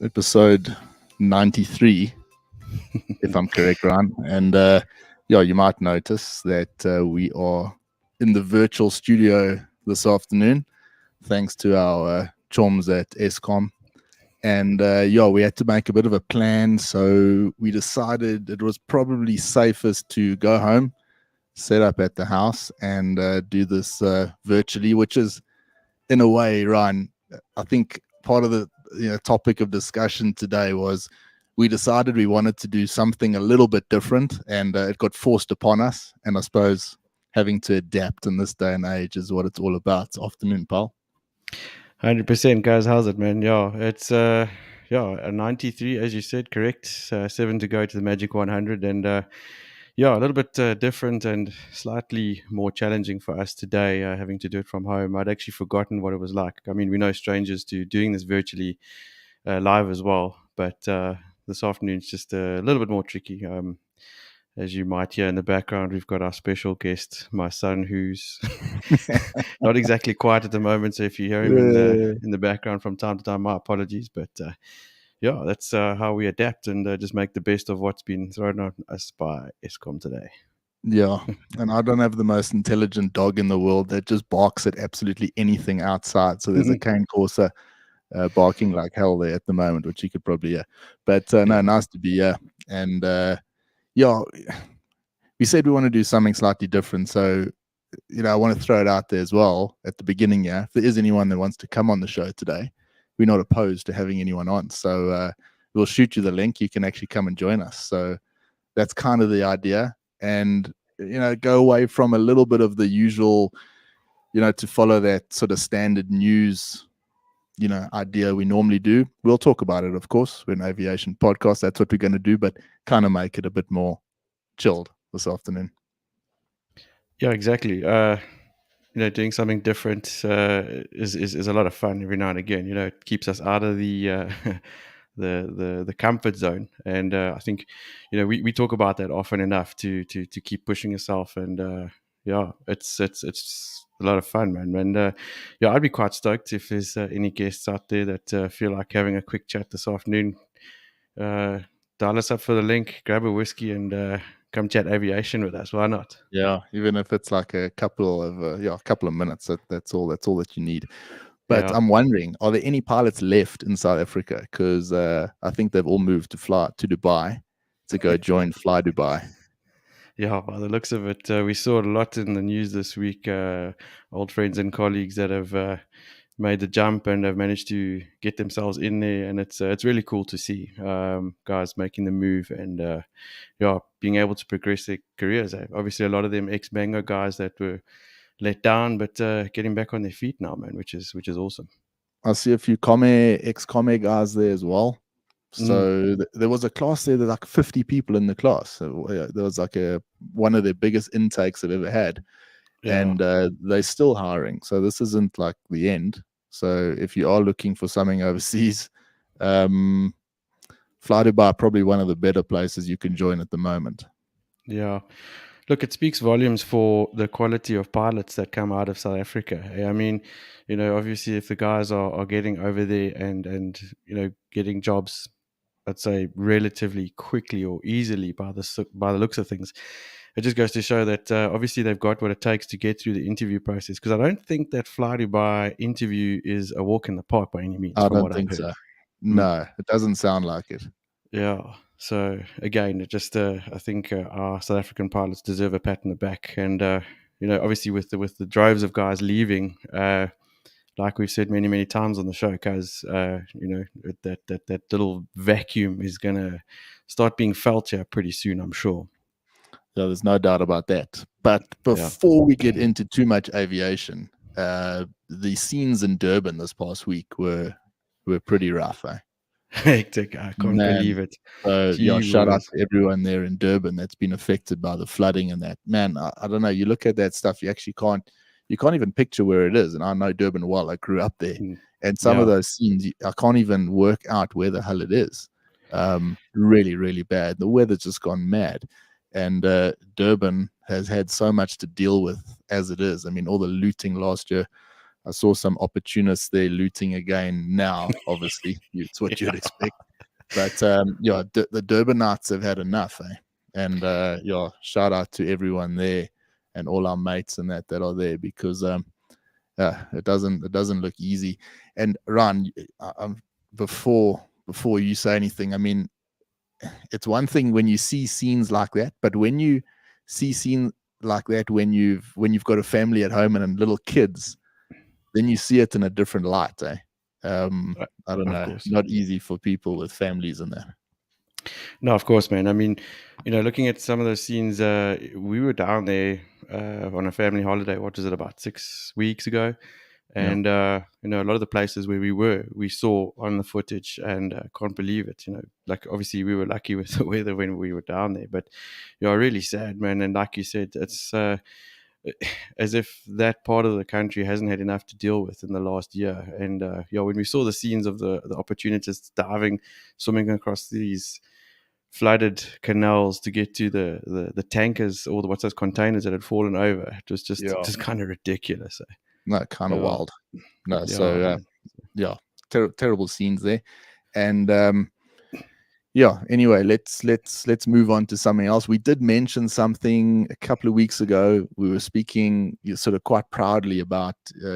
Episode 93, if I'm correct, Ryan. And you might notice that we are in the virtual studio this afternoon, thanks to our chums at Eskom. And we had to make a bit of a plan, so we decided it was probably safest to go home, set up at the house, and do this virtually, which is, in a way, Ryan, I think part of the topic of discussion today was we decided we wanted to do something a little bit different, and it got forced upon us. And I suppose having to adapt in this day and age is what it's all about. Afternoon, pal. 100%, guys. How's it, man? Yeah, it's a 93, as you said, correct. 7 to go to the magic 100, and a little bit different and slightly more challenging for us today, having to do it from home. I'd actually forgotten what it was like. I mean, we're no strangers to doing this virtually live as well, but this afternoon it's just a little bit more tricky. As you might hear in the background, we've got our special guest, my son, who's not exactly quiet at the moment. So if you hear him in the background from time to time, my apologies. But that's how we adapt and just make the best of what's been thrown at us by Eskom today. Yeah, and I don't have the most intelligent dog in the world that just barks at absolutely anything outside. So there's a cane corsa barking like hell there at the moment, which you could probably hear. But no, nice to be here. And we said we want to do something slightly different. So, I want to throw it out there as well at the beginning. Yeah, if there is anyone that wants to come on the show today, we're not opposed to having anyone on. So we'll shoot you the link. You can actually come and join us. So that's kind of the idea. And, go away from a little bit of the usual, to follow that sort of standard news idea we normally do. We'll talk about it, of course. We're an aviation podcast. That's what we're going to do, but kind of make it a bit more chilled this afternoon. Yeah, exactly. Doing something different is a lot of fun every now and again. It keeps us out of the the comfort zone, and I think we talk about that often enough to keep pushing yourself, and it's a lot of fun, man. And I'd be quite stoked if there's any guests out there that feel like having a quick chat this afternoon. Dial us up for the link, grab a whiskey, and come chat aviation with us. Why not? Yeah, even if it's like a couple of minutes. That's all that you need. But I'm wondering, are there any pilots left in South Africa? Because I think they've all moved to Dubai to go join Fly Dubai. Yeah, by the looks of it, we saw a lot in the news this week. Old friends and colleagues that have made the jump and have managed to get themselves in there, and it's really cool to see guys making the move and being able to progress their careers. Obviously, a lot of them ex-Mango guys that were let down, but getting back on their feet now, man, which is awesome. I see a few ex-Come guys there as well. So there was a class there, like 50 people in the class. So there was like one of their biggest intakes they've ever had. Yeah. And they're still hiring. So this isn't like the end. So if you are looking for something overseas, Fly Dubai probably one of the better places you can join at the moment. Yeah. Look, it speaks volumes for the quality of pilots that come out of South Africa. I mean, obviously if the guys are getting over there and getting jobs, I'd say relatively quickly or easily by the looks of things, it just goes to show that obviously they've got what it takes to get through the interview process. Because I don't think that Fly Dubai interview is a walk in the park by any means. I don't think so. No, it doesn't sound like it. Yeah. So again, it just I think our South African pilots deserve a pat on the back. And obviously with the droves of guys leaving, like we've said many times on the show, because that little vacuum is going to start being felt here pretty soon, I'm sure. Yeah, there's no doubt about that. But before we get into too much aviation, the scenes in Durban this past week were pretty rough, eh? Hectic. I can't believe it. Shout out to everyone there in Durban that's been affected by the flooding and that. Man, I don't know. You look at that stuff, you actually can't you can't even picture where it is. And I know Durban well. I grew up there, and some of Yeah. those scenes I can't even work out where the hell it is. Really, really bad. The weather's just gone mad, and Durban has had so much to deal with as it is. I mean, all the looting last year. I saw some opportunists there looting again now. Obviously, it's what you'd expect. But yeah, the Durbanites have had enough, eh? And yeah, shout out to everyone there and all our mates and that are there, because it doesn't look easy. And Ron, before you say anything, I mean, it's one thing when you see scenes like that, but when you see scenes like that when you've got a family at home and little kids, then you see it in a different light, eh? I don't know, not easy for people with families and that. No, of course, man. I mean, looking at some of those scenes, we were down there on a family holiday. What was it, about 6 weeks ago? And a lot of the places where we saw on the footage, and can't believe it. Like, obviously we were lucky with the weather when we were down there, but really sad, man. And like you said, it's as if that part of the country hasn't had enough to deal with in the last year. And when we saw the scenes of the opportunists diving, swimming across these flooded canals to get to the tankers, or what's those containers that had fallen over, it was just kind of ridiculous. No, kind of wild. No, so terrible scenes there. And anyway, let's move on to something else. We did mention something a couple of weeks ago. We were speaking sort of quite proudly about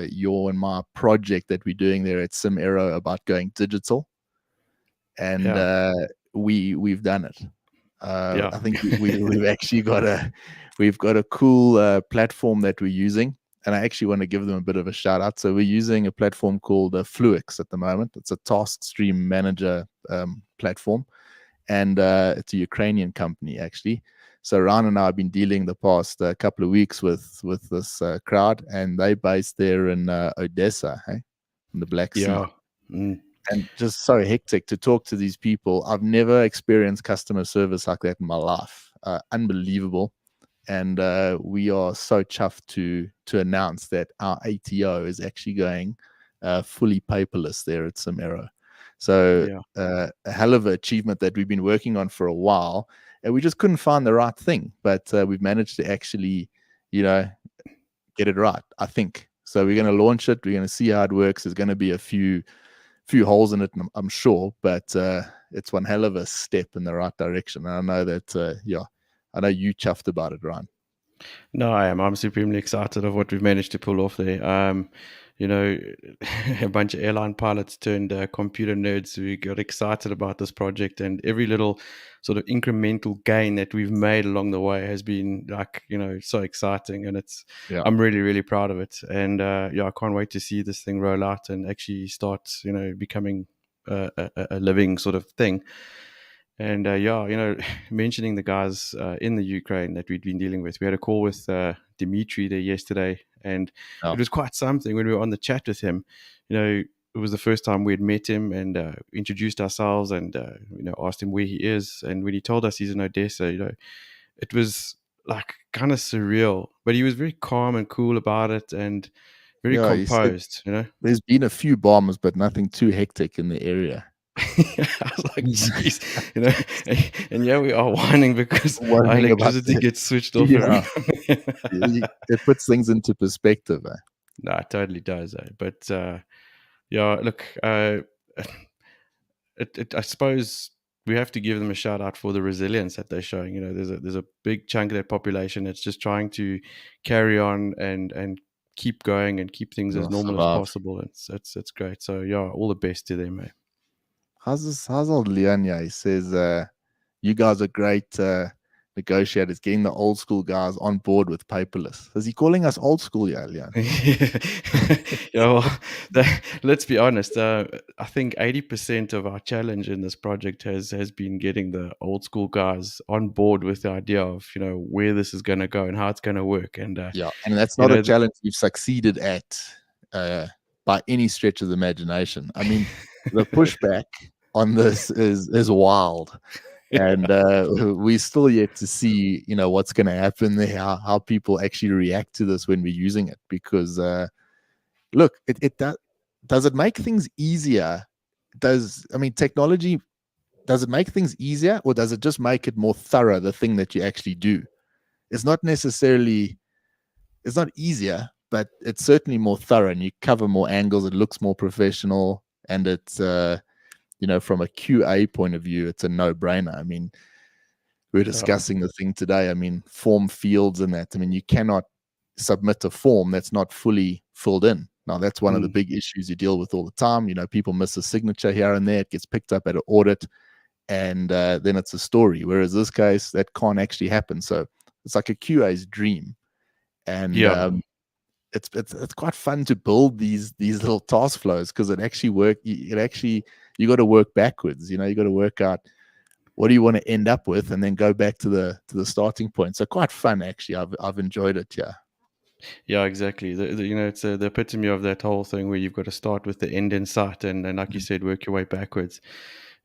your and my project that we're doing there at SimAero about going digital, and we've done it. I think we've actually got a cool platform that we're using, and I actually want to give them a bit of a shout out. So we're using a platform called Fluix at the moment. It's a task stream manager platform, and it's a Ukrainian company actually. So Ron and I have been dealing the past couple of weeks with this crowd, and they based there in Odessa, in the Black Sea. And just so hectic to talk to these people. I've never experienced customer service like that in my life. Unbelievable. And we are so chuffed to announce that our ATO is actually going fully paperless there at SimAero. So a hell of an achievement that we've been working on for a while, and we just couldn't find the right thing. But we've managed to actually, get it right, I think. So we're going to launch it. We're going to see how it works. There's going to be a few holes in it, I'm sure, but it's one hell of a step in the right direction. And I know that, I know you chuffed about it, Ryan. No, I am. I'm supremely excited of what we've managed to pull off there. A bunch of airline pilots turned computer nerds. We got excited about this project, and every little sort of incremental gain that we've made along the way has been so exciting. And I'm really, really proud of it. And I can't wait to see this thing roll out and actually start, becoming a living sort of thing. And mentioning the guys in the Ukraine that we'd been dealing with, we had a call with Dimitri there yesterday, and it was quite something when we were on the chat with him. It was the first time we had met him, and introduced ourselves, and asked him where he is. And when he told us he's in Odessa, it was like kind of surreal, but he was very calm and cool about it, and very composed. There's been a few bombs, but nothing too hectic in the area. I was like, geez, and we are whining because our electricity gets switched off. It puts things into perspective. No, it totally does. But look, I suppose we have to give them a shout out for the resilience that they're showing. There's a big chunk of that population that's just trying to carry on and keep going and keep things as normal as possible. It's great. So all the best to them, mate. How's old Leonia? He says, you guys are great negotiators, getting the old school guys on board with paperless. Is he calling us old school, Leon? Let's be honest. I think 80% of our challenge in this project has been getting the old school guys on board with the idea of where this is going to go and how it's going to work. And and that's not a challenge we've succeeded at by any stretch of the imagination. I mean, the pushback on this is wild. and we still yet to see, what's going to happen there, how people actually react to this when we're using it. Because look, it does it make things easier? Technology, does it make things easier, or does it just make it more thorough? The thing that you actually do, it's not necessarily, it's not easier, but it's certainly more thorough, and you cover more angles. It looks more professional, and it's from a QA point of view, it's a no-brainer. I mean, we're discussing the thing today. I mean, form fields and that. I mean, you cannot submit a form that's not fully filled in. Now, that's one of the big issues you deal with all the time. People miss a signature here and there. It gets picked up at an audit, and then it's a story. Whereas this case, that can't actually happen. So it's like a QA's dream, and it's quite fun to build these little task flows, because it actually you got to work backwards. You got to work out what do you want to end up with, and then go back to the starting point. So quite fun, actually. I've enjoyed it. Yeah, exactly. It's the epitome of that whole thing where you've got to start with the end in sight, and like you said, work your way backwards.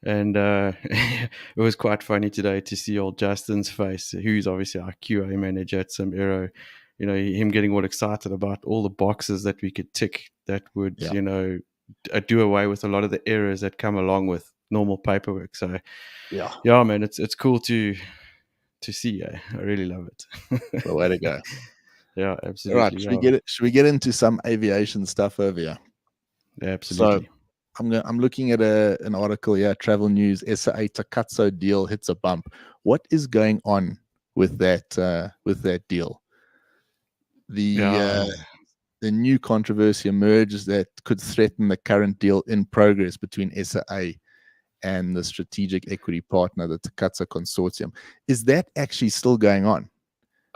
And it was quite funny today to see old Justin's face, who's obviously our QA manager at some Aero. Him getting all excited about all the boxes that we could tick that would, do away with a lot of the errors that come along with normal paperwork. So, yeah, man, it's cool to see. I really love it. The way to go. Yeah, absolutely. All right, should we get into some aviation stuff over here? Absolutely. So I'm looking at an article here. Travel News: SAA Takatso deal hits a bump. What is going on with that deal? The new controversy emerges that could threaten the current deal in progress between SAA and the strategic equity partner, the Takatso Consortium. Is that actually still going on?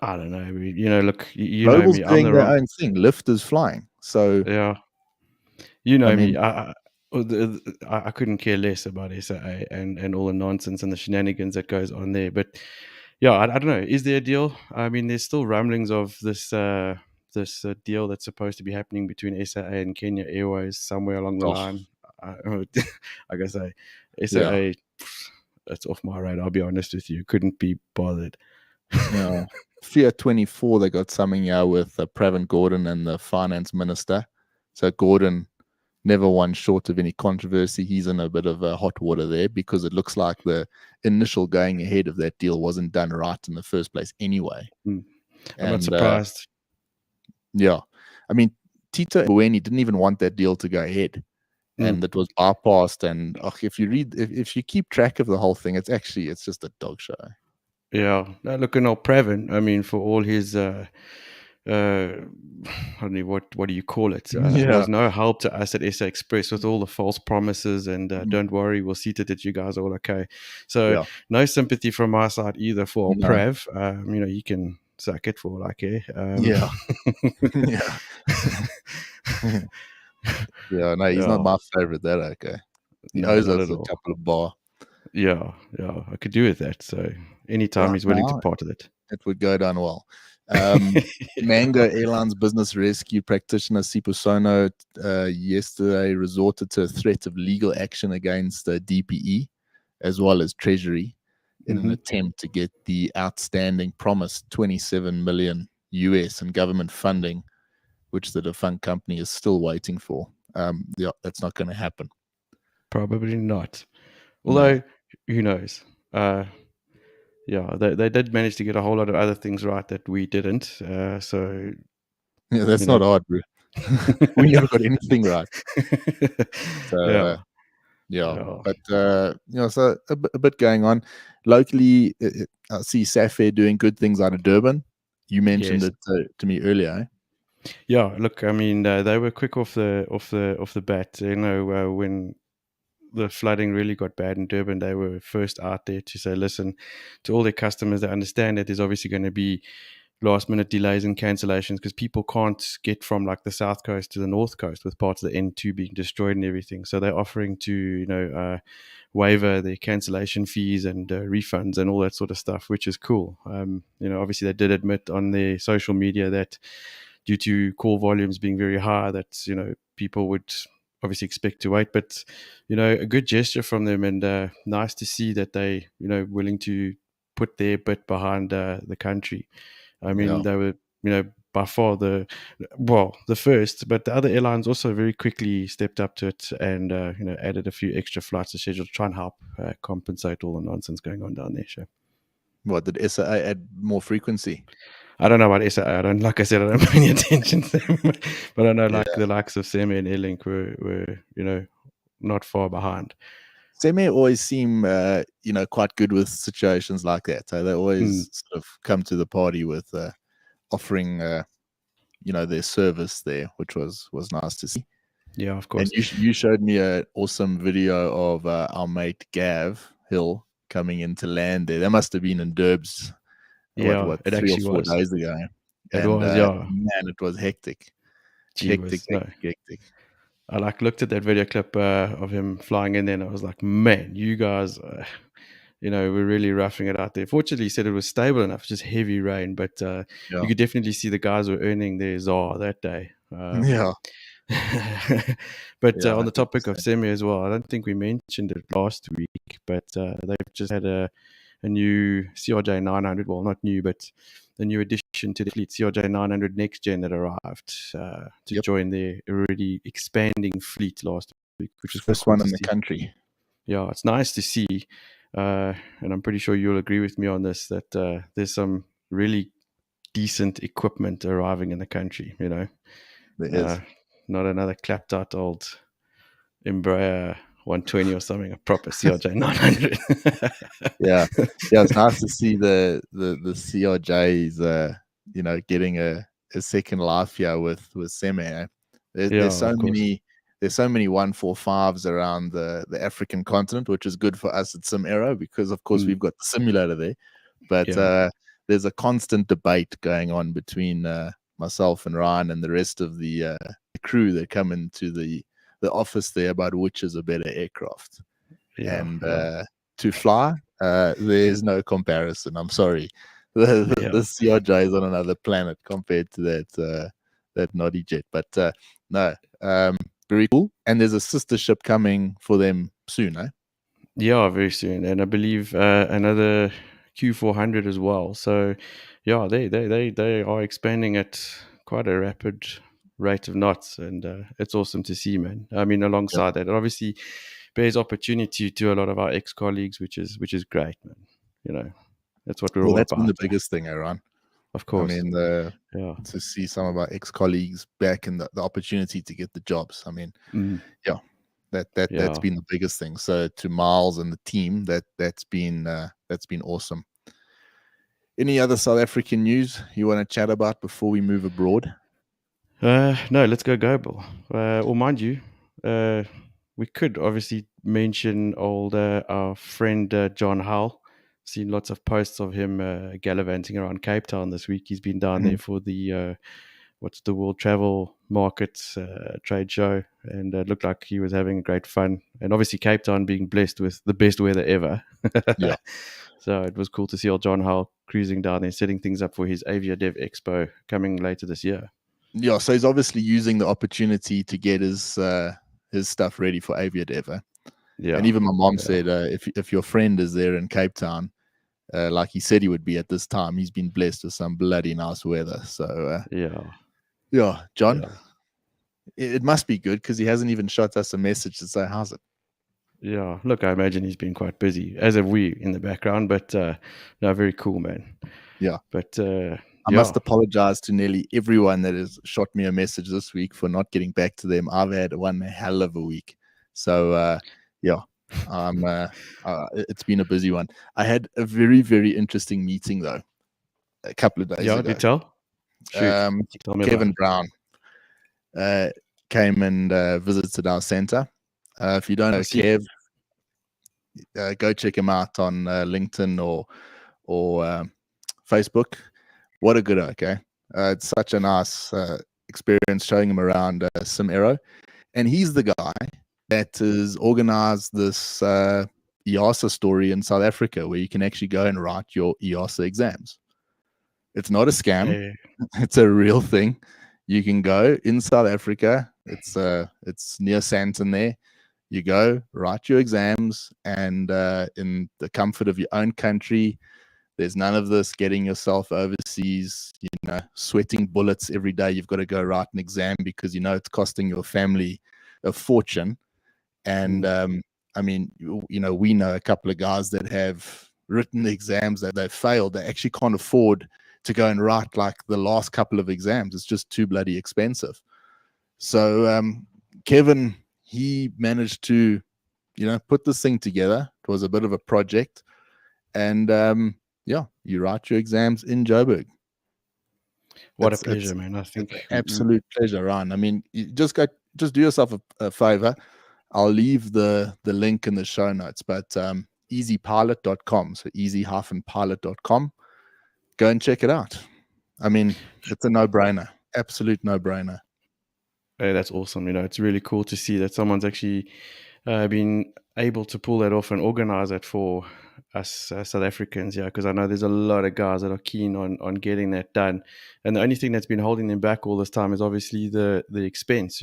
I don't know. Look, Global's know me. I'm doing the their wrong. own thing. Lyft is flying. So Yeah, me. I couldn't care less about SAA and all the nonsense and the shenanigans that goes on there. But yeah, I don't know. Is there a deal? I mean, there's still rumblings of this deal that's supposed to be happening between SAA and Kenya Airways somewhere along the line. Like I say, SAA, that's off my radar. I'll be honest with you. Couldn't be bothered. Yeah. Fear 24, they got something here with Pravin Gordhan and the finance minister. So Gordhan, never one short of any controversy. He's in a bit of hot water there, because it looks like the initial going ahead of that deal wasn't done right in the first place anyway. I'm not surprised. Yeah. I mean, Tito Mboweni didn't even want that deal to go ahead, and it was bypassed. And if you keep track of the whole thing, it's just a dog show. Yeah. Now, look at Pravin. I mean, for all his I don't know what do you call it? He was no help to us at SA Express with all the false promises and don't worry, we'll see to that you guys are all okay. So no sympathy from my side either for Prav. You can suck it for all I care. No, he's not my favorite. That okay. He owes us a couple of bar. Yeah, I could do with that. So anytime he's willing to part of it, it would go down well. Mango Airlines business rescue practitioner Sipho Sono yesterday resorted to a threat of legal action against DPE as well as Treasury in an attempt to get the outstanding promised 27 million US in government funding, which the defunct company is still waiting for. That's not going to happen. Probably not. Although, who knows? They did manage to get a whole lot of other things right that we didn't. So that's not hard, bro. We never got anything right. So but so a bit going on locally. I see SAFAir doing good things out of Durban. You mentioned it to me earlier. Eh? Yeah, look, I mean, they were quick off the bat. When the flooding really got bad in Durban, they were first out there to say, listen, to all their customers, they understand that there's obviously going to be last minute delays and cancellations because people can't get from like the south coast to the north coast with parts of the N2 being destroyed and everything. So they're offering to, waiver their cancellation fees and refunds and all that sort of stuff, which is cool. Obviously they did admit on their social media that due to call volumes being very high, that, people would obviously expect to wait. But a good gesture from them, and nice to see that they willing to put their bit behind the country. I mean, they were by far the first, but the other airlines also very quickly stepped up to it and added a few extra flights to schedule to try and help compensate all the nonsense going on down there. Sure. What did SAA add more frequency? I don't know about SAA. Like I said, I don't pay any attention to them, but I know like the likes of Semi and Airlink were not far behind. Semi always seem quite good with situations like that. So they always sort of come to the party with offering their service there, which was nice to see. Yeah, of course. And you showed me an awesome video of our mate Gav Hill coming into land there. That must have been in Durbs. Yeah, it 3 or 4 was. days ago. It was, yeah. Man, it was hectic. Hectic. I looked at that video clip of him flying in there, and I was like, man, you guys, we're really roughing it out there. Fortunately, he said it was stable enough, just heavy rain, but you could definitely see the guys were earning their ZAR that day. But on the topic of Semi as well, I don't think we mentioned it last week, but they've just had a new CRJ 900. Well, not new, but the new addition to the fleet, CRJ 900 Next Gen, that arrived to join their already expanding fleet last week, which was first one in the country. Yeah, it's nice to see, and I'm pretty sure you'll agree with me on this, that there's some really decent equipment arriving in the country. There is. Not another clapped out old Embraer 120 or something, a proper CRJ 900. yeah, it's nice to see the CRJs, getting a second life here with Semi. There's so many 145s around the African continent, which is good for us at SimAero because, of course, we've got the simulator there. But there's a constant debate going on between myself and Ryan and the rest of the crew that come into the office there about which is a better aircraft. To fly, there's no comparison. I'm sorry. The CRJ is on another planet compared to that Noddy jet. But no, very cool. And there's a sister ship coming for them soon, eh? Yeah, very soon. And I believe another Q400 as well. So yeah, they are expanding at quite a rapid rate of knots, and it's awesome to see, man. I mean, alongside that, it obviously bears opportunity to a lot of our ex-colleagues, which is great, man. That's what we're all about. That's been the biggest thing, Aaron. Of course. I mean, to see some of our ex-colleagues back and the opportunity to get the jobs. I mean, that's been the biggest thing. So to Miles and the team, that's been awesome. Any other South African news you want to chat about before we move abroad? No, let's go global. Or mind you, we could obviously mention our friend John Hull. Seen lots of posts of him gallivanting around Cape Town this week. He's been down there for the the World Travel Markets trade show, and it looked like he was having great fun. And obviously Cape Town being blessed with the best weather ever. Yeah. So it was cool to see old John Hull cruising down there, setting things up for his AviaDev Expo coming later this year. Yeah, so he's obviously using the opportunity to get his stuff ready for AviaDev. Yeah, and even my mom said if your friend is there in Cape Town, like he said he would be at this time, he's been blessed with some bloody nice weather. So John, it must be good because he hasn't even shot us a message to say how's it. Yeah, look, I imagine he's been quite busy, as have we in the background, but no, very cool, man. Yeah, but I must apologize to nearly everyone that has shot me a message this week for not getting back to them. I've had one hell of a week. So it's been a busy one. I had a very, very interesting meeting though a couple of days ago. Yeah, did tell? Kevin Brown came and visited our center. If you don't know Kev, go check him out on LinkedIn or Facebook. What a good okay. It's such a nice experience showing him around SimAero. And he's the guy that has organized this EASA story in South Africa where you can actually go and write your EASA exams. It's not a scam. It's a real thing. You can go in South Africa, It's near Santon there. You go, write your exams, and in the comfort of your own country. There's none of this getting yourself overseas, sweating bullets every day. You've got to go write an exam because it's costing your family a fortune. And I mean, we know a couple of guys that have written the exams that they've failed. They actually can't afford to go and write like the last couple of exams. It's just too bloody expensive. So Kevin, he managed to, put this thing together. It was a bit of a project. And you write your exams in Joburg. What a pleasure, man. I think absolute pleasure, Ryan. I mean, you just do yourself a favor. I'll leave the link in the show notes, but easypilot.com, so easy-pilot.com. Go and check it out. I mean, it's a no-brainer, absolute no-brainer. Hey, that's awesome. It's really cool to see that someone's actually been able to pull that off and organize it for us South Africans, because I know there's a lot of guys that are keen on getting that done, and the only thing that's been holding them back all this time is obviously the expense.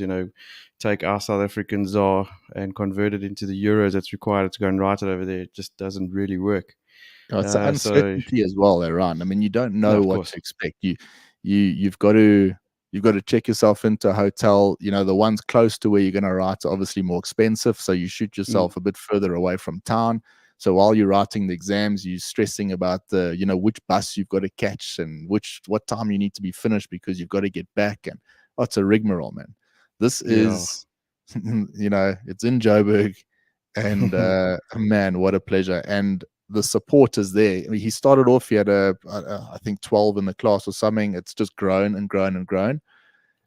Take our South African ZAR and convert it into the euros that's required to go and write it over there. It just doesn't really work. It's the uncertainty as well, Aaron. I mean, you don't know what to expect. You've got to check yourself into a hotel. The ones close to where you're going to write are obviously more expensive, so you shoot yourself a bit further away from town. So while you're writing the exams, you're stressing about which bus you've got to catch and what time you need to be finished because you've got to get back. And it's a rigmarole, man. This is, it's in Joburg, and man, what a pleasure. And the support is there. I mean, he started off, he had I think 12 in the class or something. It's just grown and grown and grown.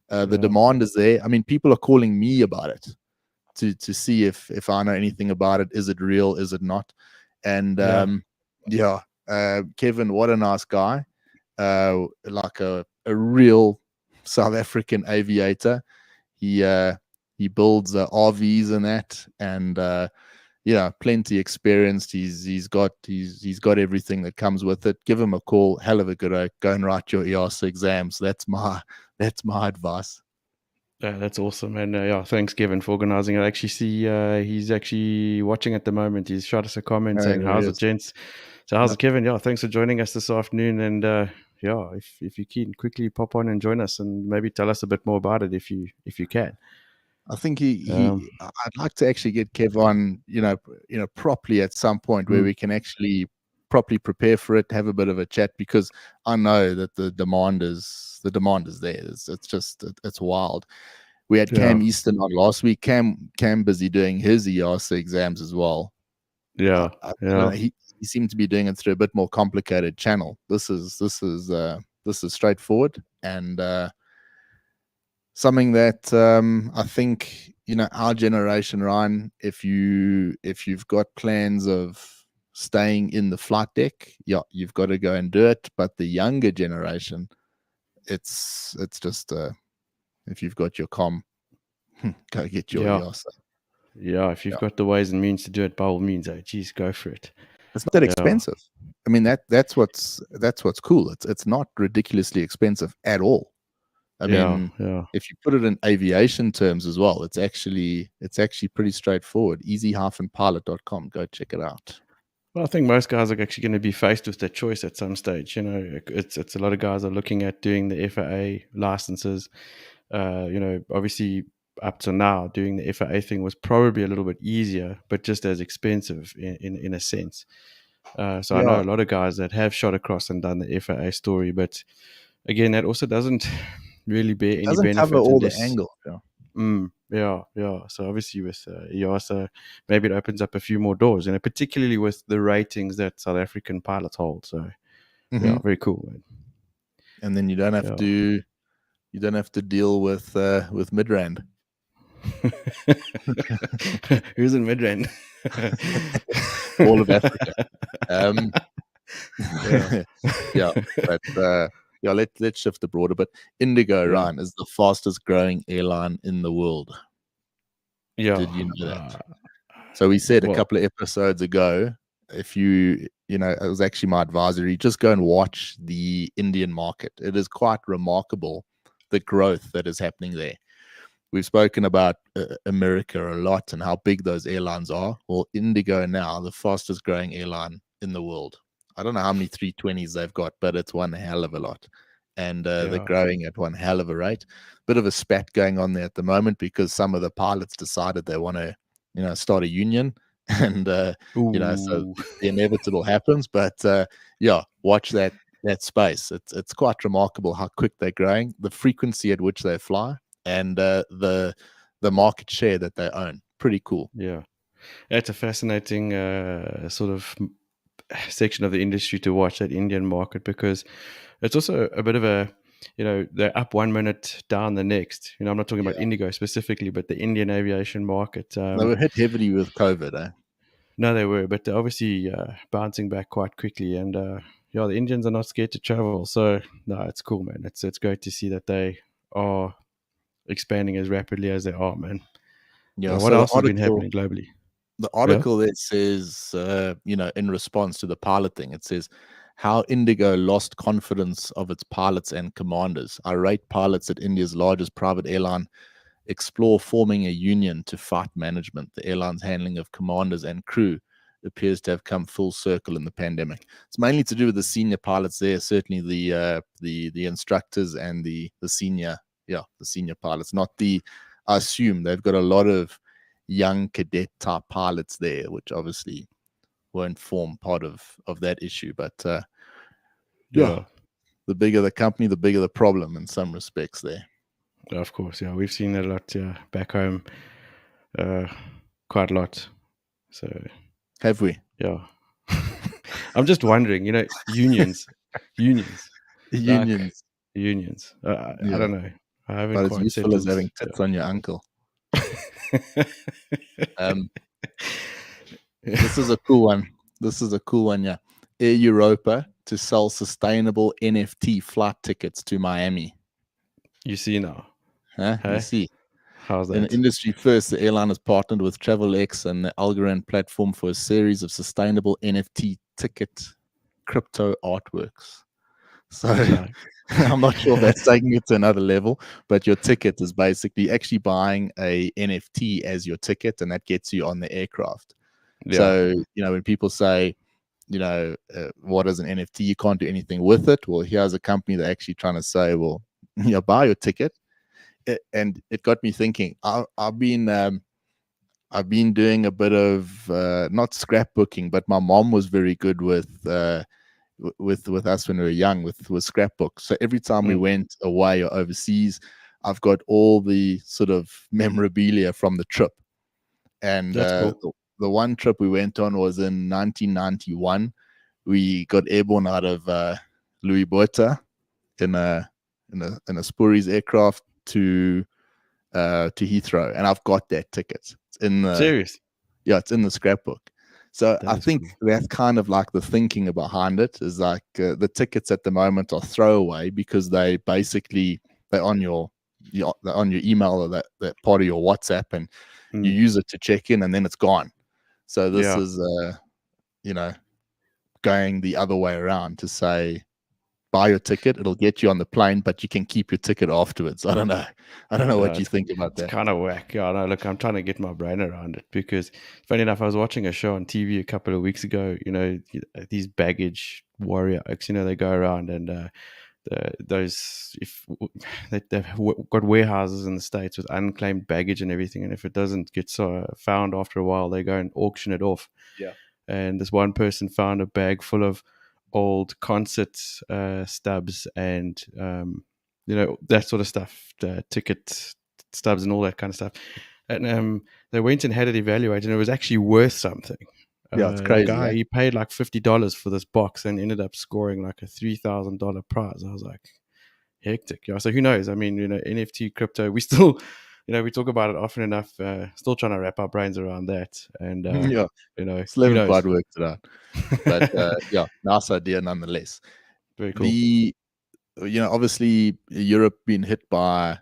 The demand is there. I mean, people are calling me about it to see if I know anything about it. Is it real? Is it not? And Kevin, what a nice guy. Like a real South African aviator. He builds RVs and that, and plenty experienced. He's got everything that comes with it. Give him a call. Hell of a good go and write your EASA exams. That's my advice. That's awesome, and thanks, Kevin, for organizing it. I actually see he's actually watching at the moment. He's shot us a comment saying, "How's it, gents?" So how's it, Kevin? Thanks for joining us this afternoon, and if you can, quickly pop on and join us, and maybe tell us a bit more about it if you can. I think I'd like to actually get Kev on, properly at some point where we can actually properly prepare for it, have a bit of a chat, because I know that the demand is there. It's wild. We had Cam Easton on last week. Cam busy doing his EASA exams as well. He seemed to be doing it through a bit more complicated channel. This is straightforward, and something that I think our generation, Ryan, if you've got plans of staying in the flight deck, you've got to go and do it. But the younger generation, it's just if you've got your com, go get your EASA. If you've got the ways and means to do it, by all means, geez, go for it. It's not that expensive. I mean, that's what's cool. It's not ridiculously expensive at all. I mean, if you put it in aviation terms as well, it's actually pretty straightforward. easy-pilot.com. Go check it out. Well, I think most guys are actually going to be faced with that choice at some stage. It's a lot of guys are looking at doing the FAA licenses. Obviously up to now, doing the FAA thing was probably a little bit easier, but just as expensive in a sense. I know a lot of guys that have shot across and done the FAA story, but again, that also doesn't really bear any benefit. Doesn't cover all the angles. So obviously with EASA, maybe it opens up a few more doors, particularly with the ratings that South African pilots hold. So very cool, man. And then you don't have to deal with Midrand. Who's in Midrand? All of Africa. But let's shift the broader. But Indigo, Ryan, is the fastest growing airline in the world. Did you know that? So we said a couple of episodes ago, if it was actually my advisory, just go and watch the Indian market. It is quite remarkable, the growth that is happening there. we've spoken about America a lot and how big those airlines are. Well, Indigo now, the fastest growing airline in the world. I don't know how many 320s they've got, but it's one hell of a lot. And they're Yeah. growing at one hell of a rate. Bit of a spat going on there at the moment because some of the pilots decided they want to, start a union. And, so Ooh. the inevitable happens. But yeah, watch that space. It's quite remarkable how quick they're growing, the frequency at which they fly, and the market share that they own. Pretty cool. Yeah. It's a fascinating sort of section of the industry to watch, that Indian market, because it's also a bit of a, they're up 1 minute, down the next. I'm not talking about Yeah. Indigo specifically, but the Indian aviation market. They were hit heavily with COVID, eh? No, they were, but they're obviously bouncing back quite quickly. And yeah, the Indians are not scared to travel. So no, it's cool, man. It's great to see that they are expanding as rapidly as they are, man. Yeah. What So else has been happening globally? the Yeah. article that says, in response to the pilot thing, it says how Indigo lost confidence of its pilots and commanders. Irate pilots at India's largest private airline explore forming a union to fight management. The airline's handling of commanders and crew appears to have come full circle in the pandemic. It's mainly to do with the senior pilots there, certainly the instructors and the senior pilots. Not the, I assume they've got a lot of young cadet type pilots there, which obviously won't form part of that issue. But Yeah. the bigger the company, the bigger the problem in some respects there. Of course, yeah, we've seen that a lot back home, quite a lot. So Have we? yeah, I'm just wondering, unions, unions, Unions. unions. I don't know. I haven't But as quite useful as settled. having tits on your uncle. This is a cool one. Yeah. Air Europa to sell sustainable NFT flight tickets to Miami. You see now. Huh? Hey? You see. How's In that? industry first, the airline has partnered with TravelX and the Algorand platform for a series of sustainable NFT ticket crypto artworks. So No. I'm not sure that's taking it to another level, but your ticket is basically actually buying a NFT as your ticket, and that gets you on the aircraft. Yeah. So, when people say, what is an NFT? You can't do anything with it. Well, here's a company that actually trying to say, well, buy your ticket. And it got me thinking. I've been doing a bit of not scrapbooking, but my mom was very good with us when we were young with scrapbooks. So every time we went away or overseas, I've got all the sort of memorabilia from the trip. And That's cool. the one trip we went on was in 1991. We got airborne out of Louis Botha in a Spurries aircraft to Heathrow, and I've got that ticket. It's in the Serious? Yeah, it's in the scrapbook. So That I is think cool. that's kind of like the thinking behind it is like the tickets at the moment are throwaway because they're on your email or that part of your WhatsApp, and you use it to check in and then it's gone. So this Yeah. is going the other way around to say buy your ticket, it'll get you on the plane, but you can keep your ticket afterwards. I don't know what you think about It's that. kind of whack. Yeah, no, look, I'm trying to get my brain around it because, funny enough, I was watching a show on TV a couple of weeks ago. These baggage warrior oaks. They go around and they've got warehouses in the States with unclaimed baggage and everything, and if it doesn't get found after a while, they go and auction it off. Yeah. And this one person found a bag full of old concert stubs and that sort of stuff, ticket stubs and all that kind of stuff. And they went and had it evaluated, and it was actually worth something. Yeah, it's The crazy. guy, Eh? he paid like $50 for this box and ended up scoring like a $3,000 prize. I was like, hectic. Yeah. So who knows? I mean, NFT crypto, we still, we talk about it often enough. Still trying to wrap our brains around that. And Yeah, still who haven't knows? quite worked it out. But yeah, nice idea nonetheless. Very cool. Obviously Europe been hit by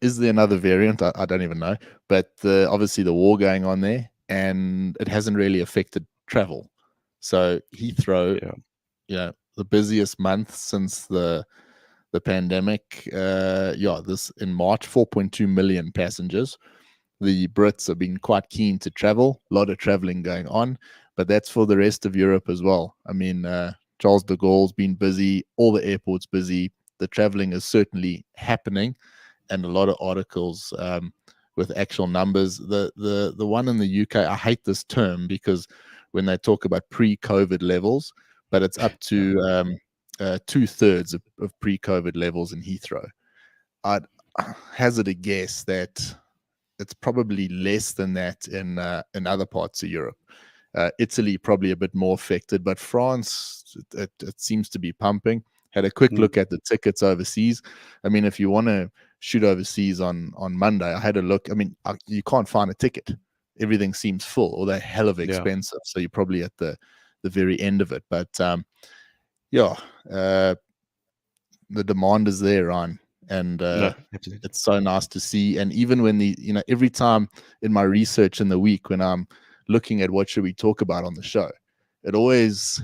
is there another variant? I don't even know. But obviously the war going on there, and it hasn't really affected travel. So Heathrow, Yeah. the busiest month since the the pandemic. This in March, 4.2 million passengers. The Brits have been quite keen to travel, a lot of traveling going on, but that's for the rest of Europe as well. I mean, Charles de Gaulle's been busy, all the airports busy. The traveling is certainly happening, and a lot of articles with actual numbers. The one in the UK, I hate this term because when they talk about pre-COVID levels, but it's up to 2/3 of pre-COVID levels in Heathrow. I'd hazard a guess that it's probably less than that in other parts of Europe. Italy probably a bit more affected, but France, it seems to be pumping. Had a quick look at the tickets overseas. I mean, if you want to shoot overseas on Monday, I had a look. I mean, you can't find a ticket. Everything seems full, or they're hell of expensive. So you're probably at the very end of it. But the demand is there, Ryan, and it's so nice to see. And even when every time in my research in the week when I'm looking at what should we talk about on the show, it always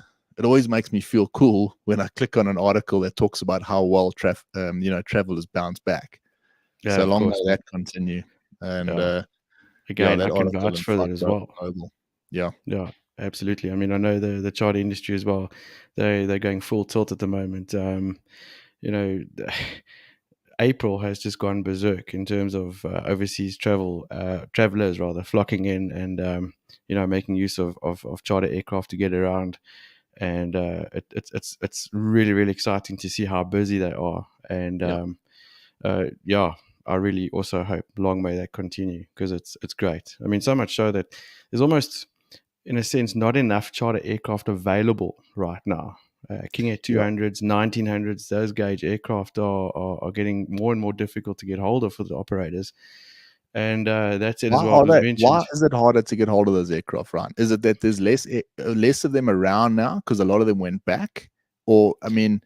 makes me feel cool when I click on an article that talks about how well travel has bounced back. So long may that continue. And again, I can vouch for that as well. Yeah, absolutely. I mean, I know the charter industry as well. They're going full tilt at the moment. April has just gone berserk in terms of overseas travelers rather flocking in and making use of charter aircraft to get around, and it's really, really exciting to see how busy they are. And I really also hope long may that continue, because it's great. I mean, so much so that there's almost, in a sense, not enough charter aircraft available right now. King Air 200s, 1900s, those gauge aircraft are getting more and more difficult to get hold of for the operators. And that's it as well. Why is it harder to get hold of those aircraft, Ryan? Is it that there's less of them around now because a lot of them went back? Or, I mean,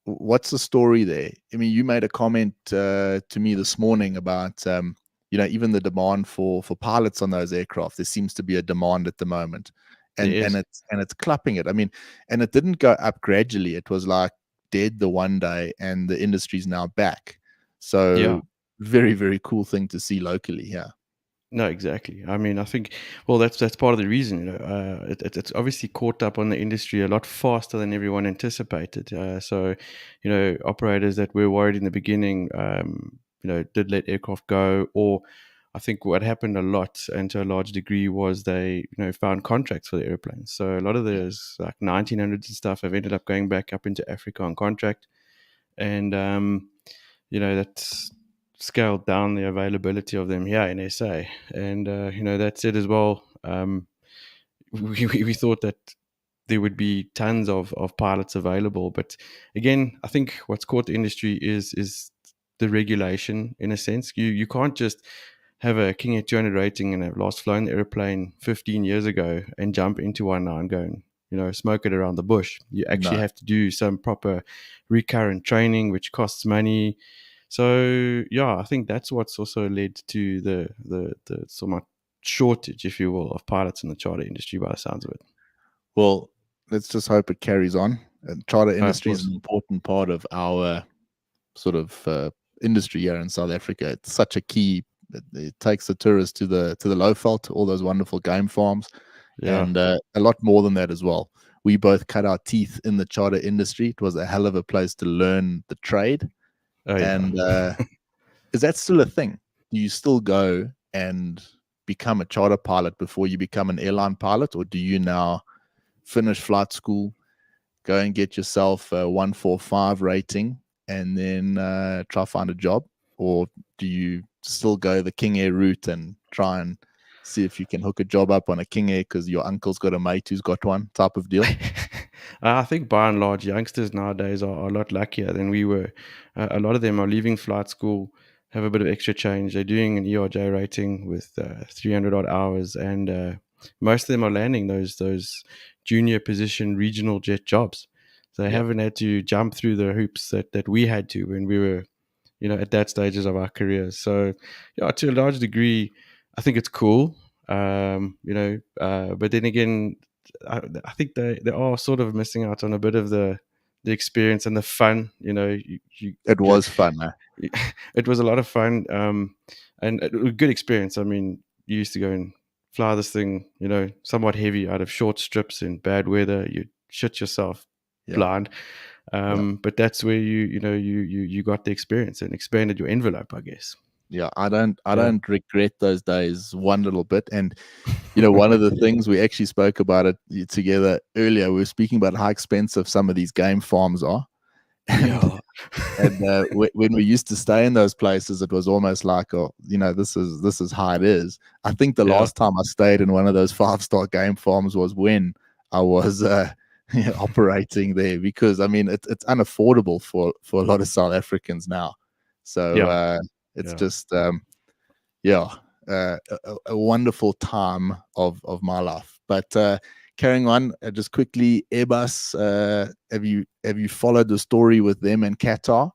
what's the story there? I mean, you made a comment to me this morning about even the demand for pilots on those aircraft. There seems to be a demand at the moment, and it's clapping it. I mean, and it didn't go up gradually. It was like dead the one day, and the industry's now back. So very, very cool thing to see locally here. No, exactly. I mean, I think, well, that's part of the reason. It's obviously caught up on the industry a lot faster than everyone anticipated. So, operators that were worried in the beginning, did let aircraft go. Or I think what happened a lot, and to a large degree, was they, found contracts for the airplanes. So a lot of those like 1900s and stuff have ended up going back up into Africa on contract, and that's scaled down the availability of them here in SA. And that's it as well. We thought that there would be tons of pilots available, but again, I think what's caught the industry is the regulation. In a sense, you can't just have a King Air 200 rating and have last flown the airplane 15 years ago and jump into one now and go and smoke it around the bush. You actually have to do some proper recurrent training, which costs money. So I think that's what's also led to the somewhat shortage, if you will, of pilots in the charter industry, by the sounds of it. Well, let's just hope it carries on. Charter industry is an important part of our sort of industry here in South Africa. It's such a key. It takes the tourists to the Lowveld, to all those wonderful game farms, and a lot more than that as well. We both cut our teeth in the charter industry. It was a hell of a place to learn the trade. And is that still a thing? Do you still go and become a charter pilot before you become an airline pilot, or do you now finish flight school, go and get yourself a 145 rating, and then try find a job? Or do you still go the King Air route and try and see if you can hook a job up on a King Air because your uncle's got a mate who's got one, type of deal? I think by and large, youngsters nowadays are a lot luckier than we were. A lot of them are leaving flight school, have a bit of extra change. They're doing an ERJ rating with 300 odd hours, and most of them are landing those junior position regional jet jobs. So they haven't had to jump through the hoops that we had to when we were, at that stages of our careers. So, to a large degree, I think it's cool. But then again, I think they are sort of missing out on a bit of the the experience and the fun. It was fun. It was a lot of fun, and a good experience. I mean, you used to go and fly this thing, somewhat heavy out of short strips in bad weather. You shit yourself Yeah. blind. But that's where you got the experience and expanded your envelope, I guess. Yeah, I don't regret those days one little bit. And one of the things we actually spoke about it together earlier, we were speaking about how expensive some of these game farms are. And, when we used to stay in those places, it was almost like, oh, this is how it is. I think the last time I stayed in one of those 5-star game farms was when I was operating there, because I mean it's unaffordable for a lot of South Africans now. So it's just a wonderful time of my life. But carrying on, just quickly, Airbus, have you followed the story with them and Qatar?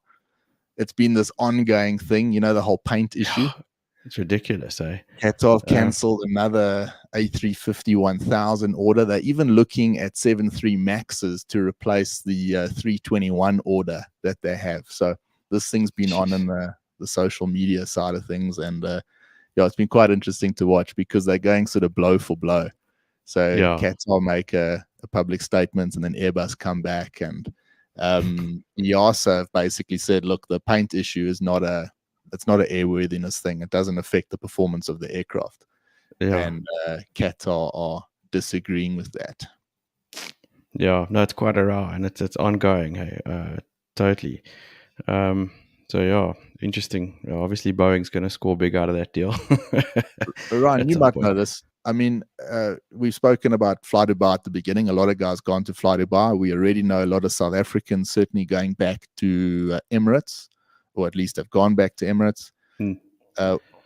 It's been this ongoing thing, the whole paint issue. It's ridiculous, eh? Qatar cancelled another A350-1000 order. They're even looking at 73 Maxes to replace the 321 order that they have. So this thing's been on in the social media side of things, and it's been quite interesting to watch, because they're going sort of blow for blow. So Qatar make a public statement, and then Airbus come back, and EASA have basically said, look, the paint issue is not an airworthiness thing. It doesn't affect the performance of the aircraft. And Qatar are disagreeing with that. Yeah, no, it's quite a row, and it's ongoing. Hey, totally. So yeah, interesting. Obviously, Boeing's going to score big out of that deal. Ryan, you might know this. I mean, we've spoken about Fly Dubai at the beginning. A lot of guys gone to Fly Dubai. We already know a lot of South Africans certainly going back to Emirates, or at least have gone back to Emirates.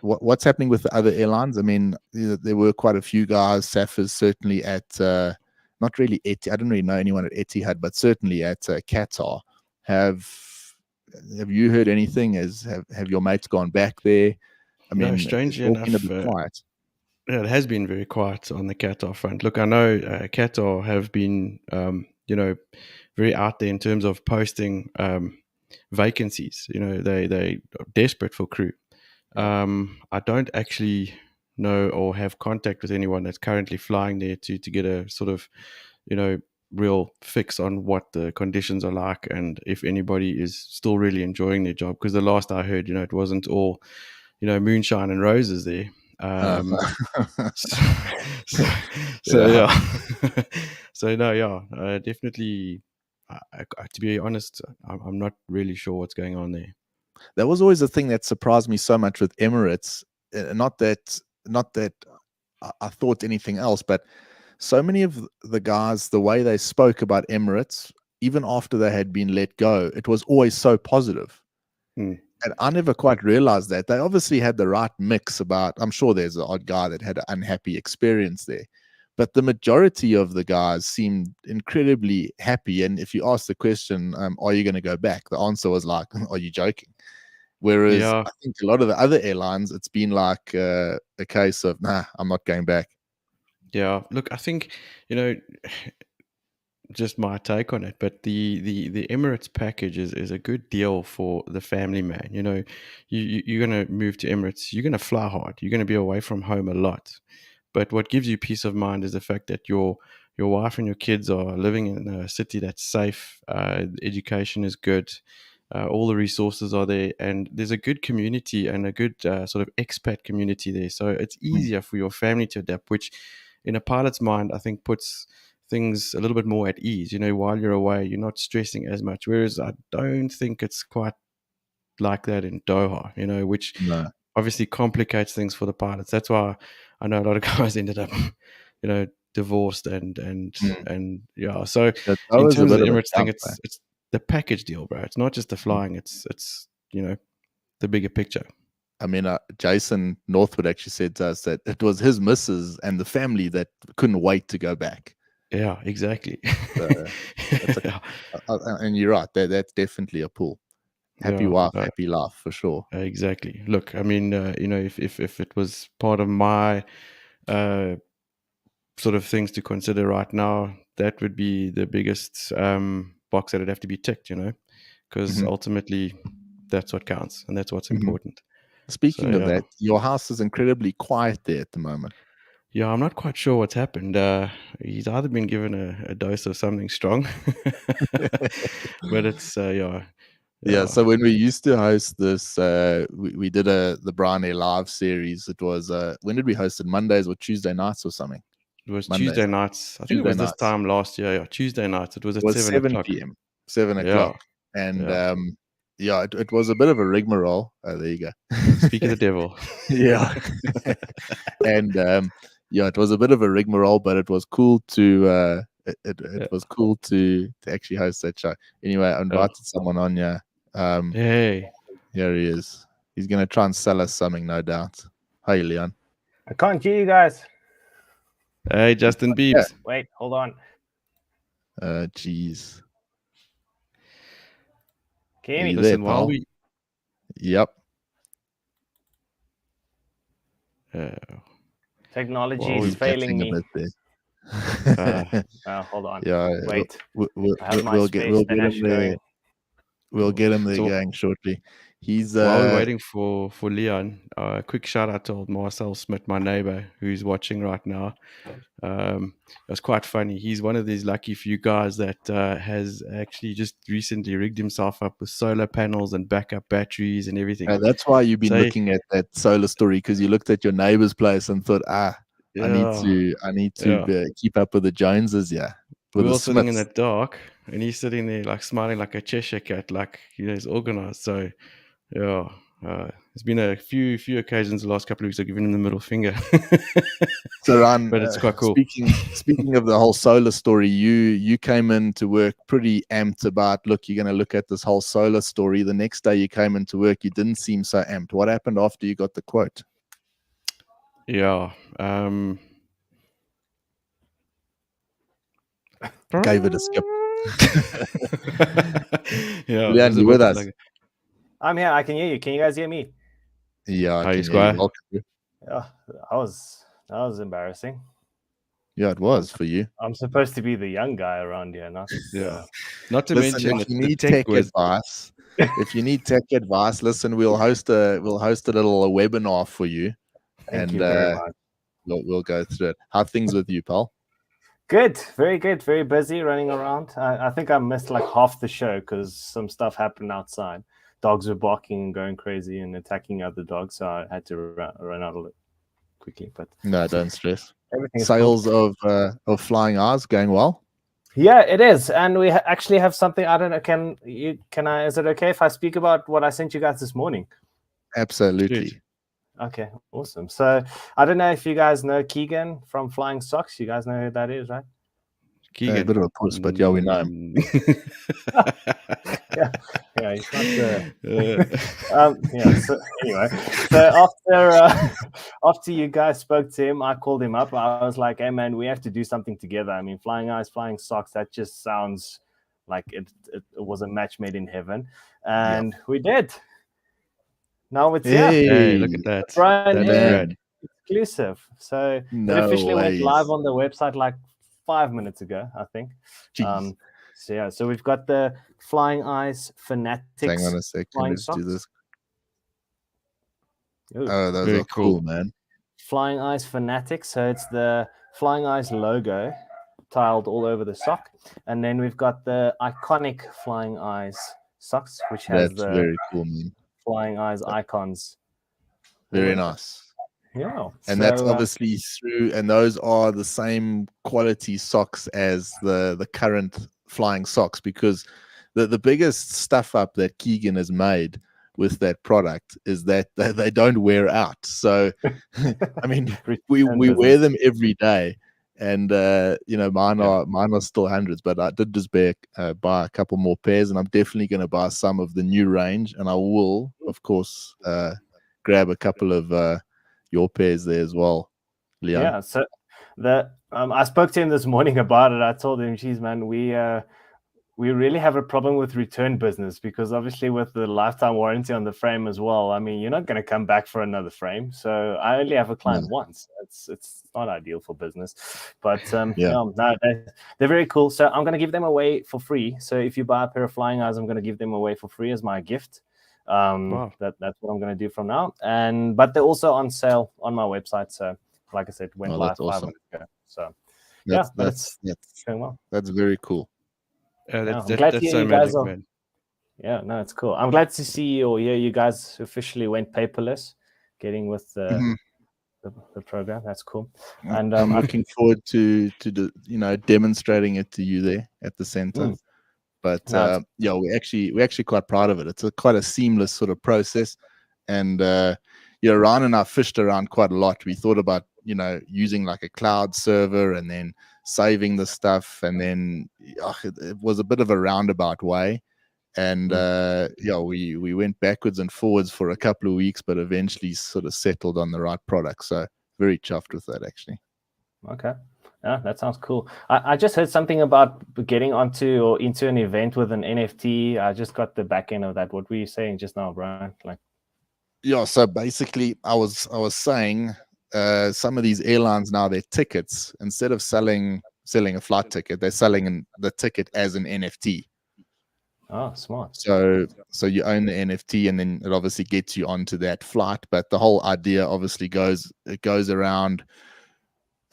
What's happening with the other airlines? I mean, there were quite a few guys. Safas certainly at not really Etihad. I don't really know anyone at Etihad, but certainly at Qatar. Have you heard anything? Have your mates gone back there? I mean, strangely it's all enough, been a bit quiet. It has been very quiet on the Qatar front. Look, I know Qatar have been, very out there in terms of posting vacancies. They are desperate for crew. I don't actually know or have contact with anyone that's currently flying there to get a sort of, real fix on what the conditions are like, and if anybody is still really enjoying their job. Because the last I heard, it wasn't all, moonshine and roses there. Definitely. To be honest, I'm not really sure what's going on there. That was always the thing that surprised me so much with Emirates. Not that I thought anything else, but so many of the guys, the way they spoke about Emirates, even after they had been let go, it was always so positive. And I never quite realized that. They obviously had the right mix about, I'm sure there's an odd guy that had an unhappy experience there, but the majority of the guys seemed incredibly happy. And if you ask the question, are you going to go back? The answer was like, are you joking? Whereas I think a lot of the other airlines, it's been like a case of, nah, I'm not going back. Yeah, look, I think, just my take on it, but the Emirates package is a good deal for the family man. You're going to move to Emirates, you're going to fly hard, you're going to be away from home a lot. But what gives you peace of mind is the fact that your wife and your kids are living in a city that's safe, education is good, all the resources are there, and there's a good community and a good sort of expat community there. So it's easier for your family to adapt, which in a pilot's mind, I think puts things a little bit more at ease. While you're away, you're not stressing as much. Whereas I don't think it's quite like that in Doha, which obviously complicates things for the pilots. That's why I know a lot of guys ended up, divorced and yeah. So in terms of the Emirates thing, it's the package deal, bro. It's not just the flying. It's the bigger picture. I mean, Jason Northwood actually said to us that it was his missus and the family that couldn't wait to go back. Yeah, exactly. And you're right. That's definitely a pull. Happy wife, happy life, for sure. Exactly. Look, I mean, if it was part of my sort of things to consider right now, that would be the biggest box that'd have to be ticked, because ultimately that's what counts and that's what's important. Speaking of that, your house is incredibly quiet there at the moment. Yeah, I'm not quite sure what's happened. He's either been given a dose of something strong, but it's Yeah, so when we used to host this, we did the Brown Air Live series. It was when did we host it? Mondays or Tuesday nights or something? It was Mondays. Tuesday nights. I think it was this time last year. Yeah, Tuesday nights. It was at 7 p.m. 7 o'clock. And it was a bit of a rigmarole. Oh, there you go. Speak of the devil. Yeah. And it was a bit of a rigmarole, but it was cool to it was cool to actually host that show. Anyway, I invited someone on. Yeah. Hey, here he is. He's gonna try and sell us something, no doubt. Hey, Leon. I can't hear you guys. Hey, Justin Biebs. Yeah. Wait, hold on. Jeez. Can you listen while we? Yep. Technology is failing me. Hold on. Yeah. Wait. We'll get him there. We'll get him there going shortly. He's while we're waiting for Leon, a quick shout out to old Marcel Smith, my neighbor, who's watching right now. It was quite funny. He's one of these lucky few guys that has actually just recently rigged himself up with solar panels and backup batteries and everything. That's why you've been looking at that solar story, because you looked at your neighbor's place and thought, I need to keep up with the Joneses. Yeah, we're all sitting in the dark, and he's sitting there like smiling like a Cheshire cat, like he's organized. So there's been a few occasions the last couple of weeks I've given him the middle finger. So Ron, but it's quite cool. Speaking of the whole solar story, you came in to work pretty amped about, look, you're going to look at this whole solar story. The next day you came into work, you didn't seem so amped. What happened after you got the quote? Yeah. Gave it a skip. Yeah. Leon, you with us? I'm here. I can hear you. Can you guys hear me? Yeah, I can hear you. Yeah, that was embarrassing. Yeah, it was for you. I'm supposed to be the young guy around here, not Not to mention if you need tech advice. If you need tech advice, listen, we'll host a little webinar for you. Thank you very much. We'll go through it. How are things with you, pal? Good, very good, very busy running around. I think I missed like half the show because some stuff happened outside. Dogs were barking and going crazy and attacking other dogs, so I had to run out of it quickly. But no, don't stress. Everything Sales of Flying Eyes going well. Yeah, it is, and we actually have something. I don't know. Can I? Is it okay if I speak about what I sent you guys this morning? Absolutely. Good. Okay, awesome. So I don't know if you guys know Keegan from Flying Socks. You guys know who that is, right? Keegan, a bit of a puss, but yeah, we know him. yeah, he's not So anyway, so after you guys spoke to him, I called him up. I was like, "Hey man, we have to do something together. I mean, Flying Eyes, Flying Socks. That just sounds like it was a match made in heaven." And we did. Now it's Hey, look at that. Brand exclusive. So it officially went live on the website like 5 minutes ago, I think. So we've got the Flying Eyes Fanatics. Hang on a second. Let's do this. Ooh, those are cool, man. Flying Eyes Fanatics. So it's the Flying Eyes logo tiled all over the sock. And then we've got the iconic Flying Eyes socks, which has the very cool, man. Flying Eyes icons. Very nice. Yeah. And that's obviously through, and those are the same quality socks as the current Flying Socks, because the biggest stuff up that Keegan has made with that product is that they don't wear out. So, I mean, we wear them every day, and mine are still hundreds, but I did just buy a couple more pairs, and I'm definitely going to buy some of the new range, and I will, of course, grab a couple of your pairs there as well, Leon. Yeah, so I spoke to him this morning about it. I told him, geez, man, we we really have a problem with return business, because obviously with the lifetime warranty on the frame as well, I mean, you're not going to come back for another frame. So I only have a client once. It's not ideal for business, but no, they're very cool. So I'm going to give them away for free. So if you buy a pair of flying eyes, I'm going to give them away for free as my gift. Wow. That's what I'm going to do from now. But they're also on sale on my website. So like I said, went live 5 minutes ago. So that's going well. That's very cool. I'm glad to That's hear so you guys magic, man. Yeah, no, it's cool. I'm glad to see or hear you guys officially went paperless, getting with the program. That's cool. And I'm looking forward to demonstrating it to you there at the center. But we're actually quite proud of it. It's quite a seamless sort of process, and Ryan and I fished around quite a lot. We thought about using like a cloud server and then saving the stuff, and then it was a bit of a roundabout way. And we went backwards and forwards for a couple of weeks, but eventually sort of settled on the right product. So very chuffed with that, actually. Okay. Yeah, that sounds cool. I just heard something about getting onto or into an event with an NFT. I just got the back end of that. What were you saying just now, Brian? So basically I was saying some of these airlines now, their tickets, instead of selling a flight ticket, they're selling the ticket as an NFT. Oh, smart. So you own the NFT, and then it obviously gets you onto that flight. But the whole idea obviously goes around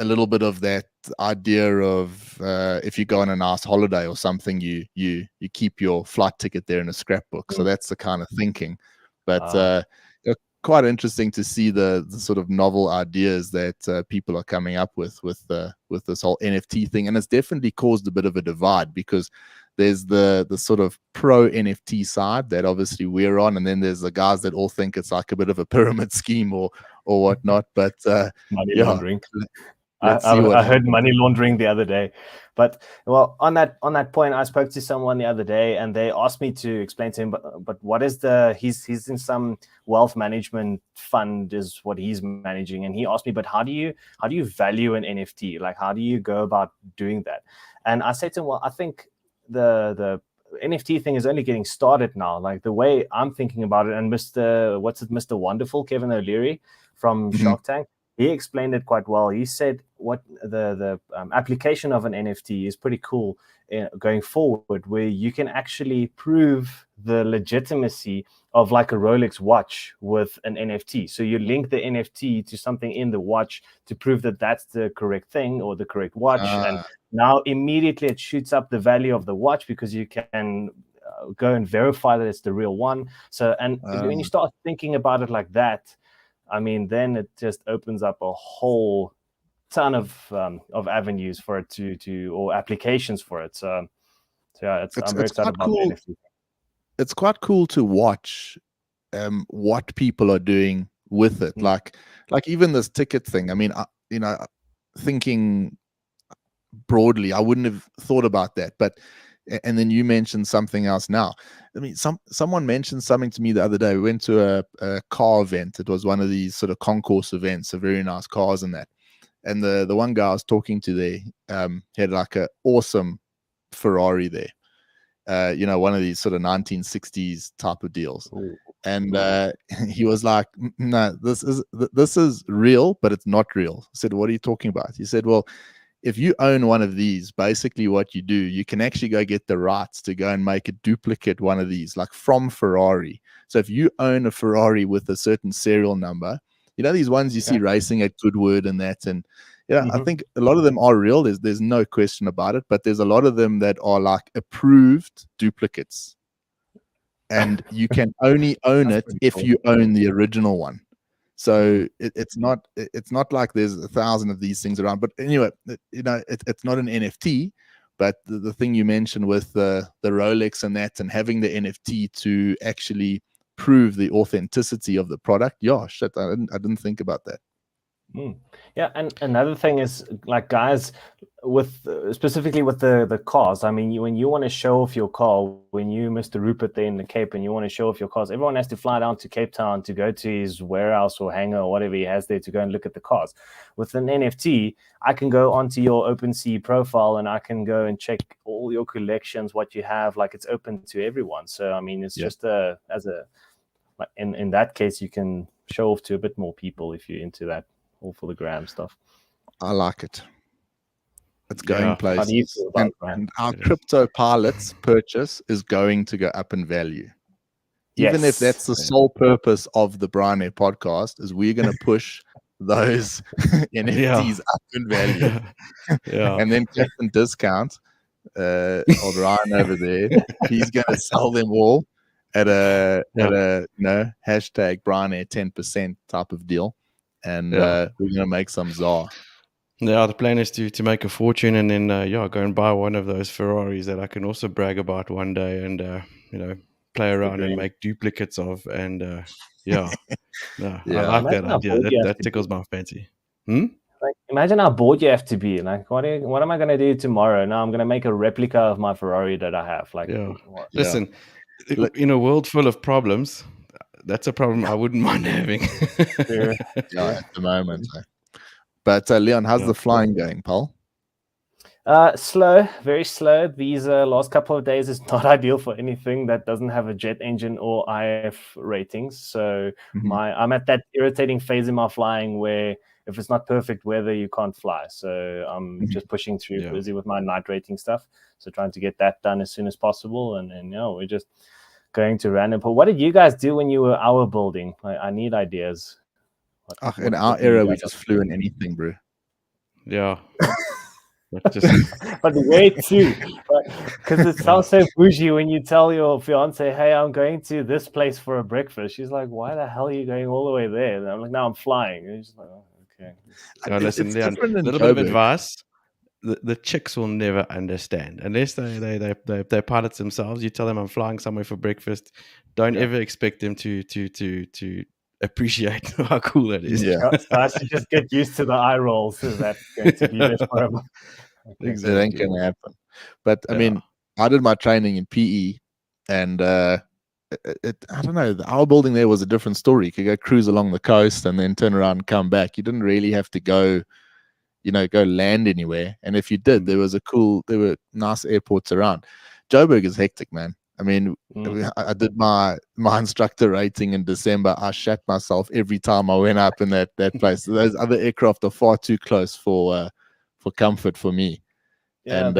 a little bit of that idea of if you go on a nice holiday or something, you keep your flight ticket there in a scrapbook. So that's the kind of thinking. But quite interesting to see the sort of novel ideas that people are coming up with this whole NFT thing, and it's definitely caused a bit of a divide, because there's the sort of pro NFT side that obviously we're on, and then there's the guys that all think it's like a bit of a pyramid scheme or whatnot. But money laundering. I heard money laundering the other day. But on that point, I spoke to someone the other day, and they asked me to explain to him, but what is he's in some wealth management fund is what he's managing, and he asked me, but how do you value an NFT? Like, how do you go about doing that? And I said to him, well, I think the NFT thing is only getting started now. Like, the way I'm thinking about it, and Mr. Wonderful, Kevin O'Leary from Shark Tank, he explained it quite well. He said what the application of an NFT is pretty cool going forward, where you can actually prove the legitimacy of like a Rolex watch with an NFT. So you link the NFT to something in the watch to prove that that's the correct thing or the correct watch. And now immediately it shoots up the value of the watch, because you can go and verify that it's the real one. So, and when you start thinking about it like that, I mean, then it just opens up a whole ton of avenues for it to or applications for it. So yeah, I'm very excited about the NFT. It's quite cool to watch what people are doing with it. Like even this ticket thing. I mean, thinking broadly, I wouldn't have thought about that. But and then you mentioned something else now. I mean, someone mentioned something to me the other day. We went to a car event. It was one of these sort of concourse events, so very nice cars and that. And the one guy I was talking to there had like an awesome Ferrari there. One of these sort of 1960s type of deals. Ooh. And he was like, no, this is real, but it's not real. I said, what are you talking about? He said, well, if you own one of these, basically what you do, you can actually go get the rights to go and make a duplicate one of these, like from Ferrari. So if you own a Ferrari with a certain serial number, these ones you see racing at Goodwood and that, and I think a lot of them are real. There's no question about it, but there's a lot of them that are like approved duplicates, and you can only own it if you own the original one. So it's not like there's 1,000 of these things around. But anyway, it's not an NFT. But the thing you mentioned with the Rolex and that, and having the NFT to actually prove the authenticity of the product, yeah, shit, I didn't think about that. Yeah, and another thing is, like, guys, with specifically with the cars. I mean, when you want to show off your car, when you Mr. Rupert there in the Cape, and you want to show off your cars, everyone has to fly down to Cape Town to go to his warehouse or hangar or whatever he has there to go and look at the cars. With an NFT, I can go onto your OpenSea profile and I can go and check all your collections, what you have. Like, it's open to everyone. So I mean, it's just in that case, you can show off to a bit more people if you're into that. All for the gram stuff. I like it. It's going places. How do you feel about that? And our crypto pilots purchase is going to go up in value. Even if that's the sole purpose of the Brian Air podcast, is we're going to push those NFTs up in value. And then Captain Discount, old Ryan over there, he's going to sell them all at a hashtag Brian Air 10% type of deal. And we're going to make some ZAR. Yeah, the plan is to make a fortune and then go and buy one of those Ferraris that I can also brag about one day and play around and make duplicates of. And I like that idea. That tickles my fancy. Like, imagine how bored you have to be. Like, what am I going to do tomorrow? Now I'm going to make a replica of my Ferrari that I have. Like, listen, in a world full of problems, that's a problem I wouldn't mind having. At the moment. But Leon, how's the flying going, Paul? Slow, very slow. These last couple of days is not ideal for anything that doesn't have a jet engine or IF ratings. So I'm at that irritating phase in my flying where if it's not perfect weather, you can't fly. So I'm just pushing through, busy with my night rating stuff. So trying to get that done as soon as possible. And we're just going to random. But what did you guys do when you were hour building? I need ideas. In our era, we just flew in anything, bro. Yeah. But where to? Because it sounds so bougie when you tell your fiance, "Hey, I'm going to this place for a breakfast." She's like, "Why the hell are you going all the way there?" And I'm like, "No, I'm flying." And she's like, "Oh, okay." Listen, Leon, a little bit of advice. The chicks will never understand unless they pilots themselves. You tell them I'm flying somewhere for breakfast. Don't ever expect them to appreciate how cool that is. So I should just get used to the eye rolls. Is that going to be there forever? Exactly. It ain't going to happen. But I mean, I did my training in PE, and I don't know. Our building there was a different story. You could go cruise along the coast and then turn around and come back. You didn't really have to go land anywhere. And if you did, there were nice airports around. Joburg is hectic, man. I mean, I did my instructor rating in December. I shat myself every time I went up in that place. Those other aircraft are far too close for comfort for me. Yeah, and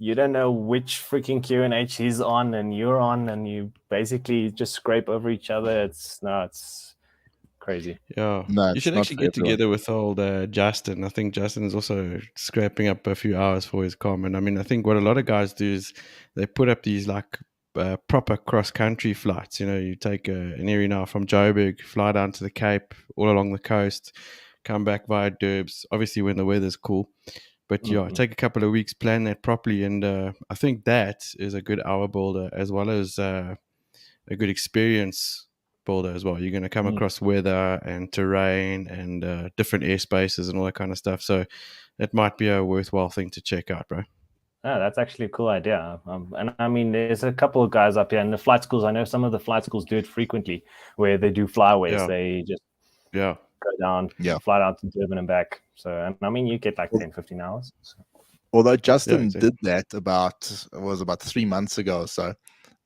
you don't know which freaking QNH he's on and you're on, and you basically just scrape over each other. It's crazy. Yeah, you should actually get together with old Justin. I think Justin is also scraping up a few hours for his common. I mean, I think what a lot of guys do is they put up these like proper cross-country flights. You take an area now from Joburg, fly down to the Cape, all along the coast, come back via Durbs, obviously when the weather's cool. But take a couple of weeks, plan that properly, and I think that is a good hour builder as well as a good experience builder as well. You're going to come across weather and terrain and different airspaces and all that kind of stuff. So it might be a worthwhile thing to check out, bro. Oh, that's actually a cool idea. And I mean, there's a couple of guys up here in the flight schools. I know some of the flight schools do it frequently where they do flyaways. They just go down, fly down to Durban and back. So, and I mean, you get like 10, 15 hours. So. Although Justin did that about 3 months ago or so.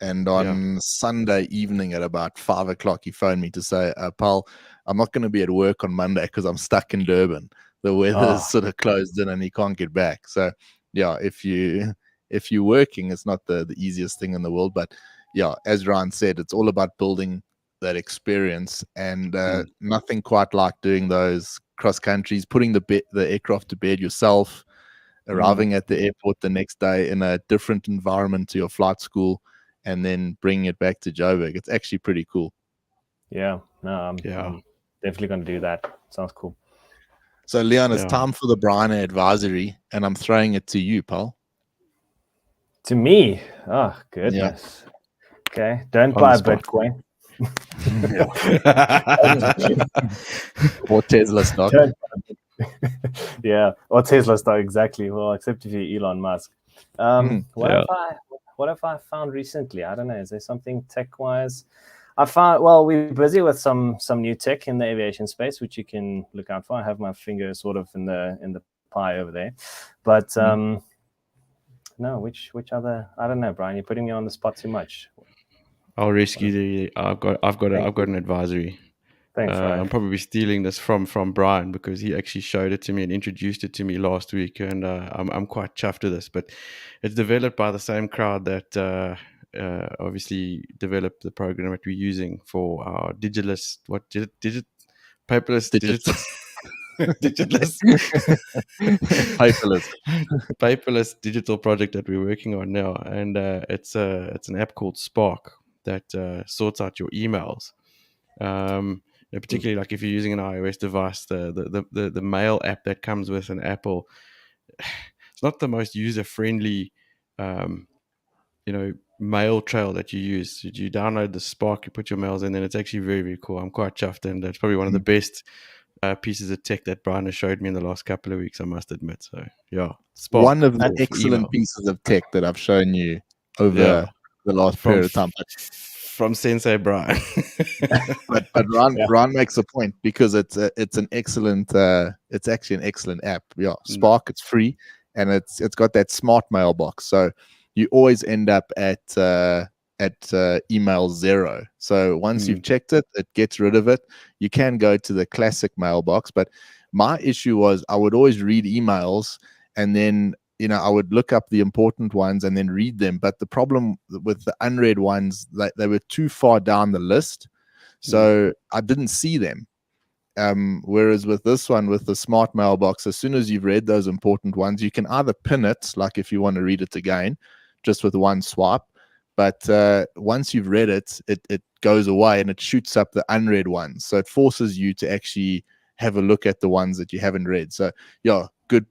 And on Sunday evening at about 5 o'clock, he phoned me to say, Paul, I'm not going to be at work on Monday because I'm stuck in Durban. The weather's sort of closed in and he can't get back. So, if you're working, it's not the easiest thing in the world. But, as Ryan said, it's all about building that experience. And nothing quite like doing those cross countries, putting the aircraft to bed yourself, arriving at the airport the next day in a different environment to your flight school, and then bringing it back to Joburg. It's actually pretty cool. Yeah, I'm definitely going to do that. Sounds cool. So, Leon, it's time for the Brian Advisory, and I'm throwing it to you, Paul. To me? Oh, goodness. Okay. Don't buy Bitcoin. Or Tesla stock. Yeah, or Tesla stock, exactly. Well, except if you're Elon Musk. What have I found recently? I don't know. Is there something tech-wise? I found, well, we're busy with some new tech in the aviation space, which you can look out for. I have my finger sort of in the pie over there, but no, which other? I don't know, Brian. You're putting me on the spot too much. I'll rescue the. I've got an advisory. Thanks, Ryan. I'm probably stealing this from Brian because he actually showed it to me and introduced it to me last week, and I'm quite chuffed with this. But it's developed by the same crowd that obviously developed the program that we're using for our paperless paperless digital project that we're working on now, and it's an app called Spark that sorts out your emails. Particularly like if you're using an iOS device, the mail app that comes with an Apple, it's not the most user friendly mail trail that you use. You download the Spark, you put your mails in, and it's actually very, very cool. I'm quite chuffed, and it's probably one of the best pieces of tech that Brian has showed me in the last couple of weeks, I must admit. So yeah, Spark, one of the excellent pieces of tech that I've shown you over the last period of time. From Sensei Brian. but Ron makes a point, because it's an excellent it's actually an excellent app. Spark, it's free, and it's got that smart mailbox, so you always end up at email 0. So once you've checked it, it gets rid of it. You can go to the classic mailbox, but my issue was I would always read emails, and then I would look up the important ones and then read them. But the problem with the unread ones, they were too far down the list, so I didn't see them. Whereas with this one, with the smart mailbox, as soon as you've read those important ones, you can either pin it, like if you want to read it again, just with one swipe. But once you've read it, it goes away and it shoots up the unread ones. So it forces you to actually have a look at the ones that you haven't read. So yeah, good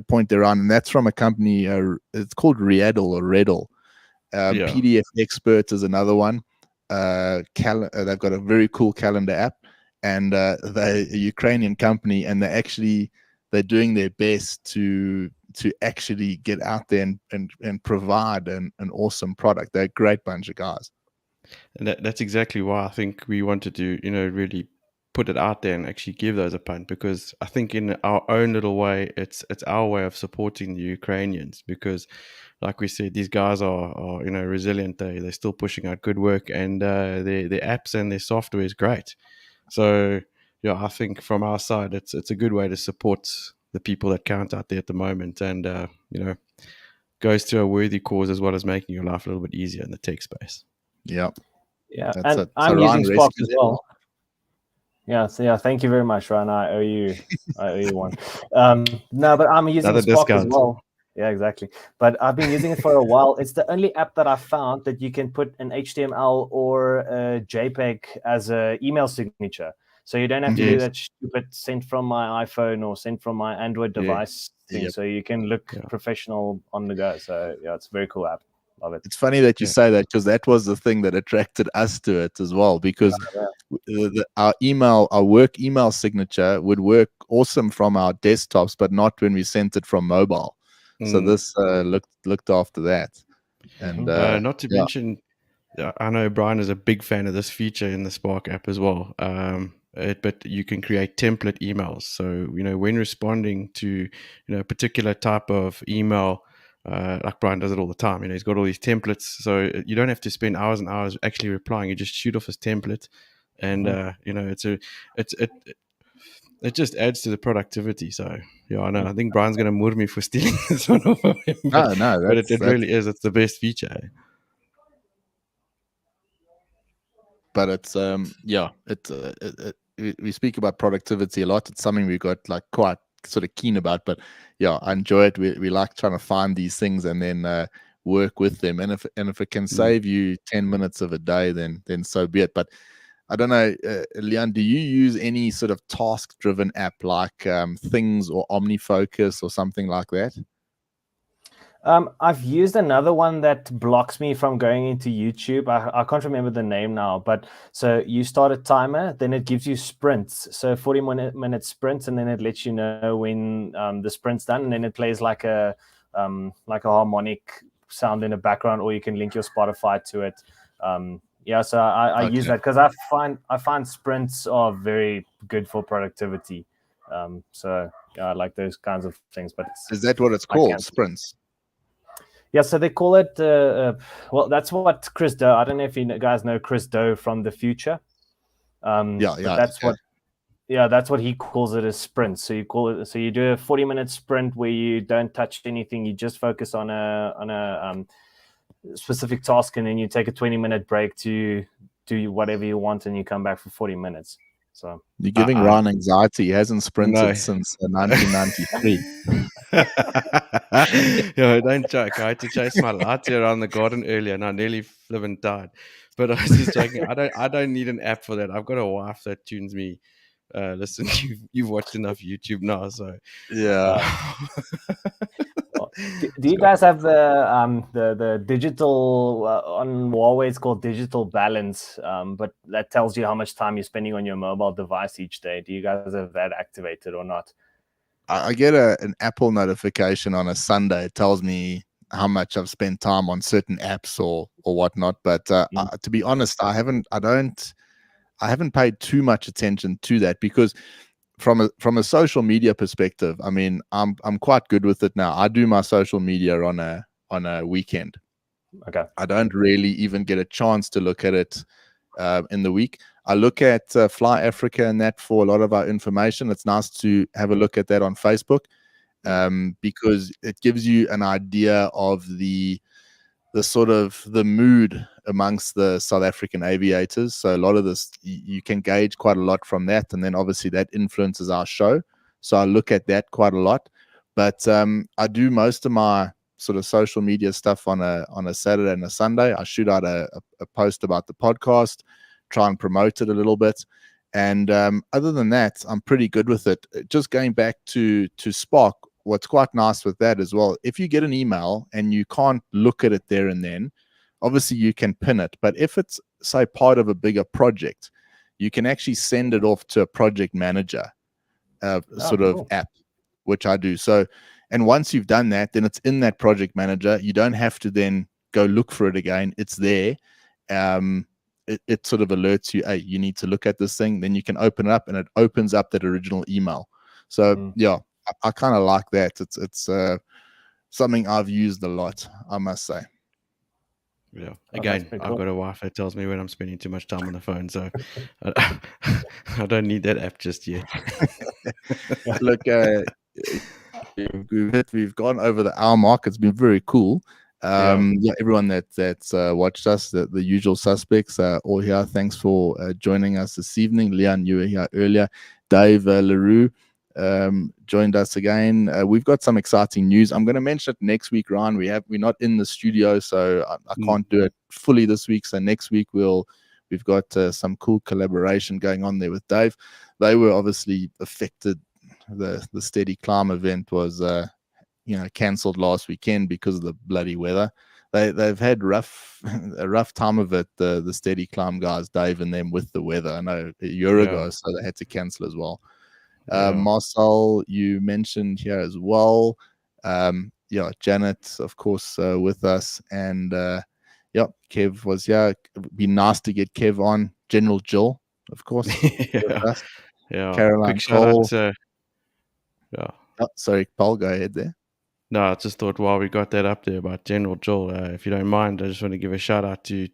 point there on. And that's from a company, it's called Riddle or Riddle. PDF Expert is another one. They've got a very cool calendar app, and they're a Ukrainian company, and they're doing their best to actually get out there and provide an awesome product. They're a great bunch of guys. And that's exactly why I think we wanted to, really put it out there and actually give those a punt, because I think in our own little way, it's our way of supporting the Ukrainians, because like we said, these guys are resilient. They're still pushing out good work, and their apps and their software is great. So I think from our side, it's a good way to support the people that count out there at the moment, and goes to a worthy cause, as well as making your life a little bit easier in the tech space. Yeah. That's and I'm using Spark as well. Yeah, so thank you very much, Ryan. I owe you one. No, but I'm using Spark as well. Yeah, exactly. But I've been using it for a while. It's the only app that I found that you can put an HTML or a JPEG as an email signature. So you don't have to do that stupid sent from my iPhone or sent from my Android device thing. So you can look professional on the go. So yeah, it's a very cool app. Love it. It's funny that you say that, because that was the thing that attracted us to it as well, because our work email signature would work awesome from our desktops, but not when we sent it from mobile. So this looked after that. And not to mention, I know Brian is a big fan of this feature in the Spark app as well. But you can create template emails. So when responding to a particular type of email, like Brian does it all the time. He's got all these templates, so you don't have to spend hours and hours actually replying. You just shoot off his template, and it just adds to the productivity. So I know. I think Brian's going to murder me for stealing this one off of him. But it really is. It's the best feature. But it's we speak about productivity a lot. It's something we got quite sort of keen about, but I enjoy it. We like trying to find these things and then work with them, and if it can save you 10 minutes of a day, then so be it. But I don't know, Leon, do you use any sort of task driven app like Things or OmniFocus or something like that? I've used another one that blocks me from going into YouTube. I can't remember the name now, but so you start a timer, then it gives you sprints. So 40-minute sprints, and then it lets you know when the sprint's done, and then it plays like a harmonic sound in the background, or you can link your Spotify to it. So I use that because I find sprints are very good for productivity. So I like those kinds of things. But is that what it's called? Sprints? Yeah, so they call it. Well, that's what Chris Doe. I don't know if you guys know Chris Doe from the future. That's what he calls it, as sprints. So you call it. So you do a 40-minute sprint where you don't touch anything. You just focus on a specific task, and then you take a 20-minute break to do whatever you want, and you come back for 40 minutes. So you're giving Ryan anxiety. He hasn't sprinted since 1993. Don't joke. I had to chase my latte around the garden earlier, and I nearly flipping died. But I was just joking. I don't need an app for that. I've got a wife that tunes me. Listen, you've watched enough YouTube now, so yeah. Do you guys have the digital on Huawei? It's called digital balance, but that tells you how much time you're spending on your mobile device each day. Do you guys have that activated or not? I get an Apple notification on a Sunday. It tells me how much I've spent time on certain apps or whatnot. But to be honest, I haven't paid too much attention to that, because from a social media perspective, I mean, I'm quite good with it now. I do my social media on a weekend. Okay. I don't really even get a chance to look at it in the week. I look at Fly Africa and that for a lot of our information. It's nice to have a look at that on Facebook, because it gives you an idea of the sort of the mood amongst the South African aviators. So a lot of this, you can gauge quite a lot from that. And then obviously that influences our show. So I look at that quite a lot. But I do most of my sort of social media stuff on a Saturday and a Sunday. I shoot out a post about the podcast, try and promote it a little bit. And other than that, I'm pretty good with it. Just going back to Spark, what's quite nice with that as well, if you get an email and you can't look at it there and then, obviously you can pin it. But if it's, say, part of a bigger project, you can actually send it off to a project manager of app, which I do. So, and once you've done that, then it's in that project manager. You don't have to then go look for it again. It's there. It sort of alerts you, hey, you need to look at this thing. Then you can open it up, and it opens up that original email. So yeah, I kind of like that. It's something I've used a lot, I must say. Yeah. Again, I've got a wife that tells me when I'm spending too much time on the phone, so I don't need that app just yet. Look, we've gone over the hour mark. It's been very cool. Everyone that's watched us, the usual suspects, all here. Thanks for joining us this evening. Leon, you were here earlier. Dave LaRue joined us again. We've got some exciting news. I'm going to mention it next week, Ryan. We're not in the studio, so I can't do it fully this week. So next week we've got some cool collaboration going on there with Dave. They were obviously affected. The Steady Climb event was cancelled last weekend because of the bloody weather. They've had a rough time of it, the Steady Climb guys, Dave and them, with the weather. I know a year ago, so they had to cancel as well. Marcel, you mentioned here as well. Janet, of course, with us, and Kev was here. It'd be nice to get Kev on. General Jill, of course. Caroline Cole. Sorry, Paul, go ahead there. No, I just thought while we got that up there about General Jill, if you don't mind, I just want to give a shout out to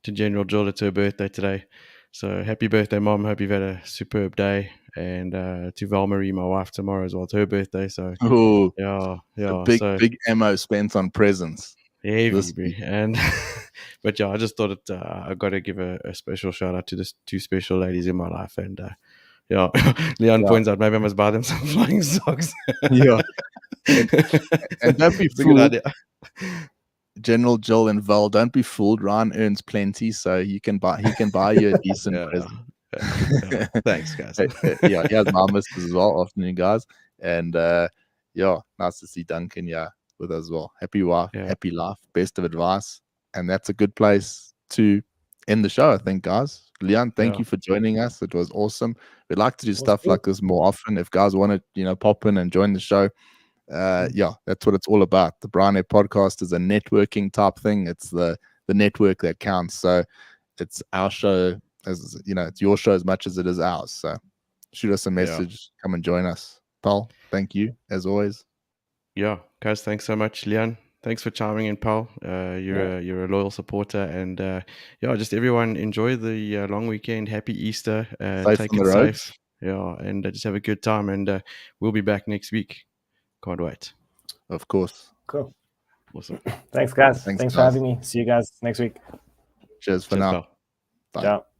General Jill. It's her birthday today. So happy birthday, Mom. Hope you've had a superb day. And to Valmarie, my wife, tomorrow as well. It's her birthday. So big ammo spent on presents. Heavy. And but I just thought I got to give a special shout out to the two special ladies in my life. And Leon points out maybe I must buy them some flying socks. And don't be fooled. General Jill and Val, don't be fooled. Ryan earns plenty, so he can buy you a decent present. Thanks, guys. He has my missus as well. Afternoon, guys. And nice to see Duncan with as well. Happy wife, Yeah. happy life, best of advice. And that's a good place to end the show, I think, guys. Leon, thank you for joining us. It was awesome. We'd like to do stuff like this more often. If guys want to, pop in and join the show, yeah, that's what it's all about. The Brian Air podcast is a networking type thing. It's the network that counts. So it's our show, as it's your show as much as it is ours. So shoot us a message, come and join us. Paul, thank you as always. Yeah, guys, thanks so much. Leon, thanks for chiming in, Paul. You're a loyal supporter, and just everyone enjoy the long weekend. Happy Easter. Take it safe. Yeah, and just have a good time. And we'll be back next week. Can't wait. Of course. Cool. Awesome. Thanks, guys. Thanks for having me. See you guys next week. Cheers for now. Bye. Ciao.